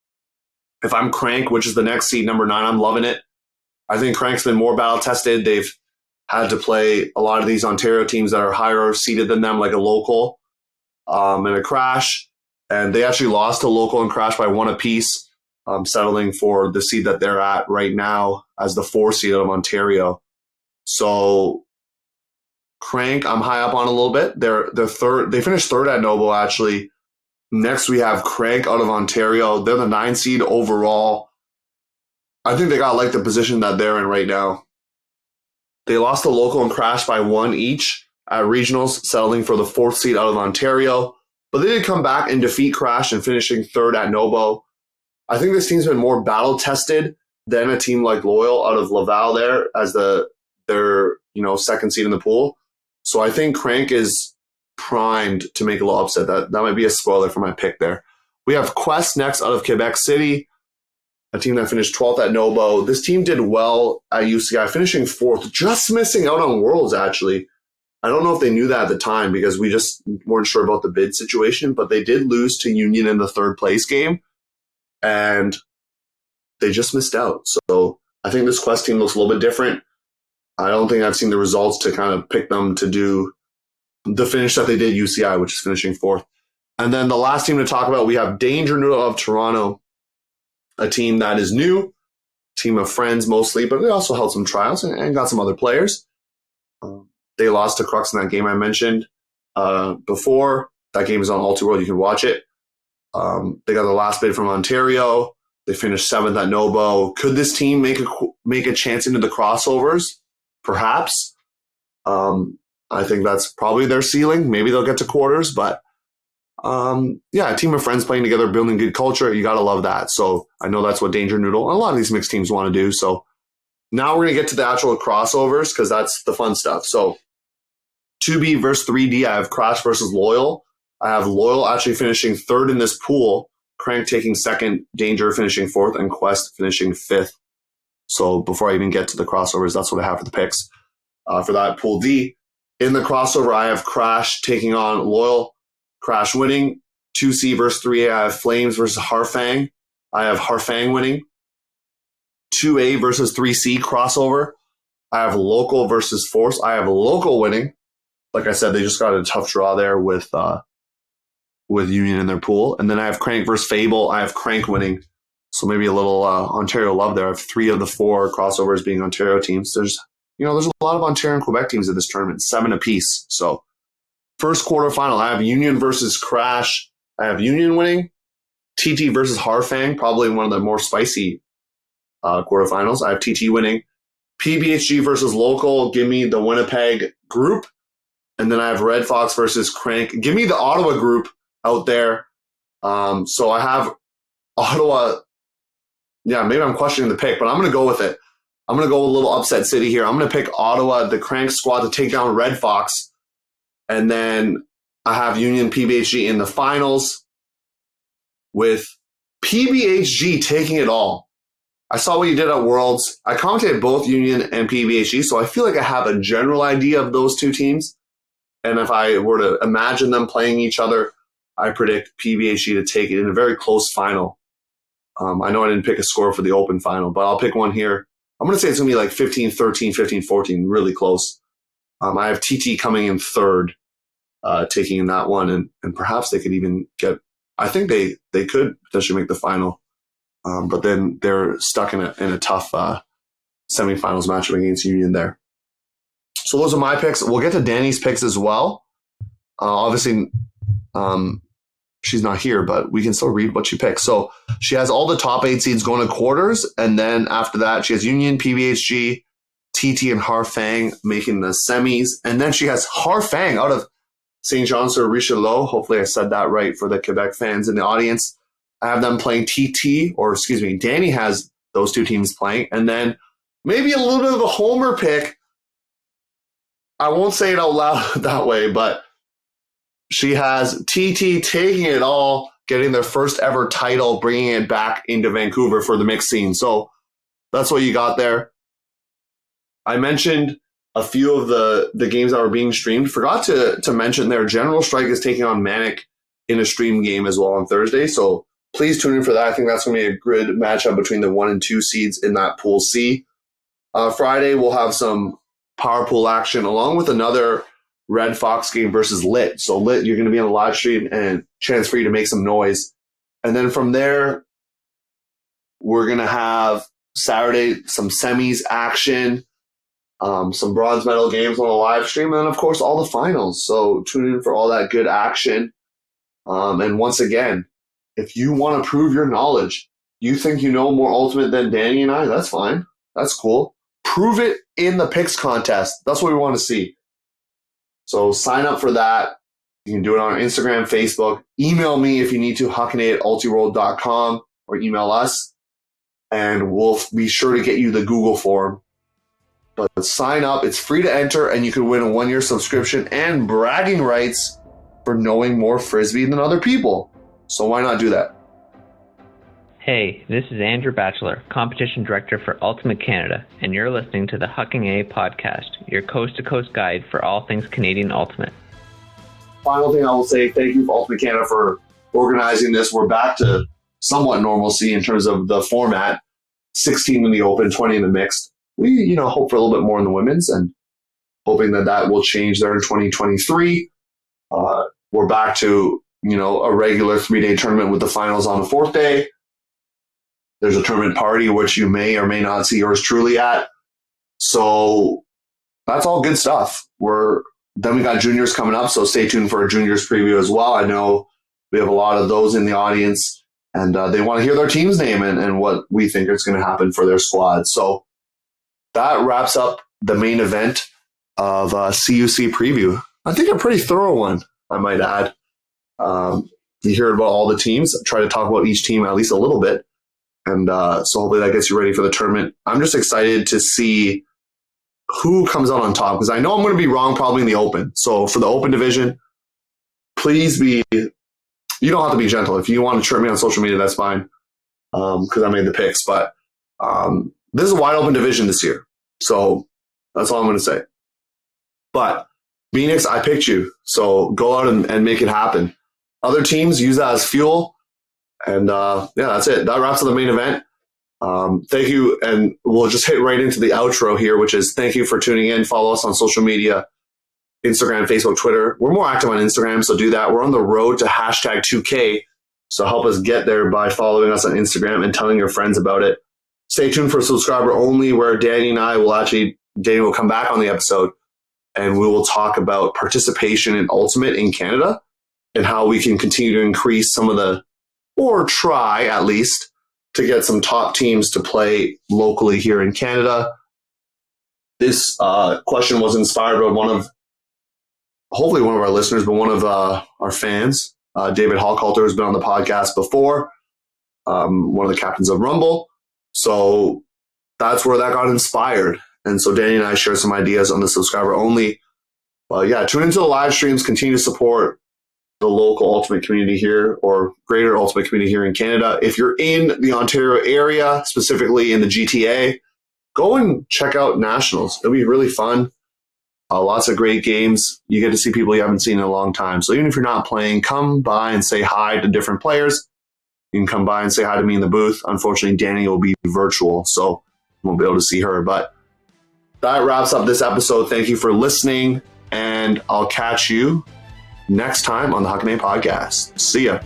If I'm Crank, which is the next seed, number 9, I'm loving it. I think Crank's been more battle-tested. They've had to play a lot of these Ontario teams that are higher seeded than them, like a Local and a Crash. And they actually lost to Local and Crash by 1 apiece, settling for the seed that they're at right now as the 4 seed of Ontario. So Crank, I'm high up on a little bit. They're third. They finished 3rd at Nobo, actually. Next, we have Crank out of Ontario. They're the 9 seed overall. I think they got like the position that they're in right now. They lost to Local and Crash by 1 each at regionals, settling for the 4th seed out of Ontario. But they did come back and defeat Crash and finishing 3rd at Nobo. I think this team's been more battle-tested than a team like Loyal out of Laval there as their 2nd seed in the pool. So I think Crank is primed to make a little upset. That might be a spoiler for my pick there. We have Quest next out of Quebec City, a team that finished 12th at Nobo. This team did well at UCI, finishing 4th, just missing out on Worlds, actually. I don't know if they knew that at the time because we just weren't sure about the bid situation, but they did lose to Union in the 3rd place game, and they just missed out. So I think this Quest team looks a little bit different. I don't think I've seen the results to kind of pick them to do the finish that they did UCI, which is finishing 4th. And then the last team to talk about, we have Danger Noodle of Toronto, a team that is new, team of friends mostly, but they also held some trials and got some other players. They lost to Crux in that game I mentioned before. That game is on Ulti World. You can watch it. They got the last bid from Ontario. They finished 7th at Nobo. Could this team make a chance into the crossovers? Perhaps. I think that's probably their ceiling. Maybe they'll get to quarters, but a team of friends playing together, building good culture. You got to love that. So I know that's what Danger Noodle and a lot of these mixed teams want to do. So now we're going to get to the actual crossovers because that's the fun stuff. So 2B versus 3D, I have Crash versus Loyal. I have Loyal actually finishing 3rd in this pool, Crank taking 2nd, Danger finishing 4th, and Quest finishing 5th. So before I even get to the crossovers, that's what I have for the picks for that pool D. In the crossover, I have Crash taking on Loyal, Crash winning. 2C versus 3A, I have Flames versus Harfang. I have Harfang winning. 2A versus 3C crossover, I have Local versus Force. I have Local winning. Like I said, they just got a tough draw there with Union in their pool. And then I have Crank versus Fable. I have Crank winning. So maybe a little Ontario love there. I have 3 of the 4 crossovers being Ontario teams. There's a lot of Ontario and Quebec teams in this tournament, 7 apiece. So first quarterfinal, I have Union versus Crash. I have Union winning. TT versus Harfang, probably one of the more spicy quarterfinals. I have TT winning. PBHG versus Local. Give me the Winnipeg group. And then I have Red Fox versus Crank. Give me the Ottawa group out there. So I have Ottawa. Yeah, maybe I'm questioning the pick, but I'm going to go with it. I'm going to go with a little upset city here. I'm going to pick Ottawa, the Crank squad, to take down Red Fox. And then I have Union PBHG in the finals with PBHG taking it all. I saw what you did at Worlds. I commentated both Union and PBHG, so I feel like I have a general idea of those two teams. And if I were to imagine them playing each other, I predict PBHG to take it in a very close final. I know I didn't pick a score for the open final, but I'll pick one here. I'm going to say it's going to be like 15-13, 15-14, really close. I have TT coming in 3rd, taking in that one, and perhaps they could even get – I think they could potentially make the final. But then they're stuck in a tough semifinals matchup against Union there. So those are my picks. We'll get to Danny's picks as well. Obviously, she's not here, but we can still read what she picked. So she has all the top 8 seeds going to quarters, and then after that, she has Union, PBHG, TT, and Harfang making the semis. And then she has Harfang out of St. Jean-sur-Richelieu. Hopefully I said that right for the Quebec fans in the audience. I have them playing Danny has those two teams playing. And then maybe a little bit of a homer pick. I won't say it out loud that way, but she has TT taking it all, getting their first ever title, bringing it back into Vancouver for the mixed scene. So that's what you got there. I mentioned a few of the games that were being streamed. Forgot to mention there, General Strike is taking on Manic in a stream game as well on Thursday. So please tune in for that. I think that's going to be a good matchup between the 1 and 2 seeds in that Pool C. Friday, we'll have some power pool action along with another Red Fox game versus Lit. So Lit, you're going to be on the live stream and chance for you to make some noise. And then from there, we're going to have Saturday some semis action, some bronze medal games on the live stream, and then, of course, all the finals. So tune in for all that good action. And once again, if you want to prove your knowledge, you think you know more Ultimate than Danny and I, that's fine. That's cool. Prove it in the picks contest. That's what we want to see. So sign up for that. You can do it on our Instagram, Facebook. Email me if you need to, huckin@ultiworld.com, or email us, and we'll be sure to get you the Google form. But sign up. It's free to enter, and you can win a 1-year subscription and bragging rights for knowing more Frisbee than other people. So why not do that? Hey, this is Andrew Batchelor, Competition Director for Ultimate Canada, and you're listening to the Huckin A podcast, your coast-to-coast guide for all things Canadian Ultimate. Final thing I will say, thank you for Ultimate Canada for organizing this. We're back to somewhat normalcy in terms of the format. 16 in the open, 20 in the mixed. We, hope for a little bit more in the women's, and hoping that will change there in 2023. We're back to, a regular 3-day tournament with the finals on the 4th day. There's a tournament party, which you may or may not see yours truly at. So that's all good stuff. Then we got juniors coming up, so stay tuned for a juniors preview as well. I know we have a lot of those in the audience, and they want to hear their team's name and what we think is going to happen for their squad. So that wraps up the main event of CUC Preview. I think a pretty thorough one, I might add. You hear about all the teams. Try to talk about each team at least a little bit. And so hopefully that gets you ready for the tournament. I'm just excited to see who comes out on top, because I know I'm going to be wrong probably in the open. So for the open division, please you don't have to be gentle. If you want to chirp me on social media, that's fine, because I made the picks. But this is a wide open division this year. So that's all I'm going to say. But Phoenix, I picked you. So go out and make it happen. Other teams, use that as fuel. And that's it. That wraps up the main event. Thank you. And we'll just hit right into the outro here, which is thank you for tuning in. Follow us on social media, Instagram, Facebook, Twitter. We're more active on Instagram, so do that. We're on the road to #2K. So help us get there by following us on Instagram and telling your friends about it. Stay tuned for subscriber only, where Danny and I Danny will come back on the episode, and we will talk about participation in Ultimate in Canada and how we can continue to increase or try at least to get some top teams to play locally here in Canada. This question was inspired by hopefully one of our listeners, but one of our fans, David Hallcoulter, has been on the podcast before, one of the captains of Rumble. So that's where that got inspired. And so Danny and I share some ideas on the subscriber only. But tune into the live streams, continue to support the local Ultimate community here, or greater Ultimate community here in Canada. If you're in the Ontario area, specifically in the GTA, go and check out Nationals. It'll be really fun. Lots of great games. You get to see people you haven't seen in a long time. So even if you're not playing, come by and say hi to different players. You can come by and say hi to me in the booth. Unfortunately, Danny will be virtual, so you won't be able to see her. But that wraps up this episode. Thank you for listening, and I'll catch you next time on the Huckin A podcast. See ya.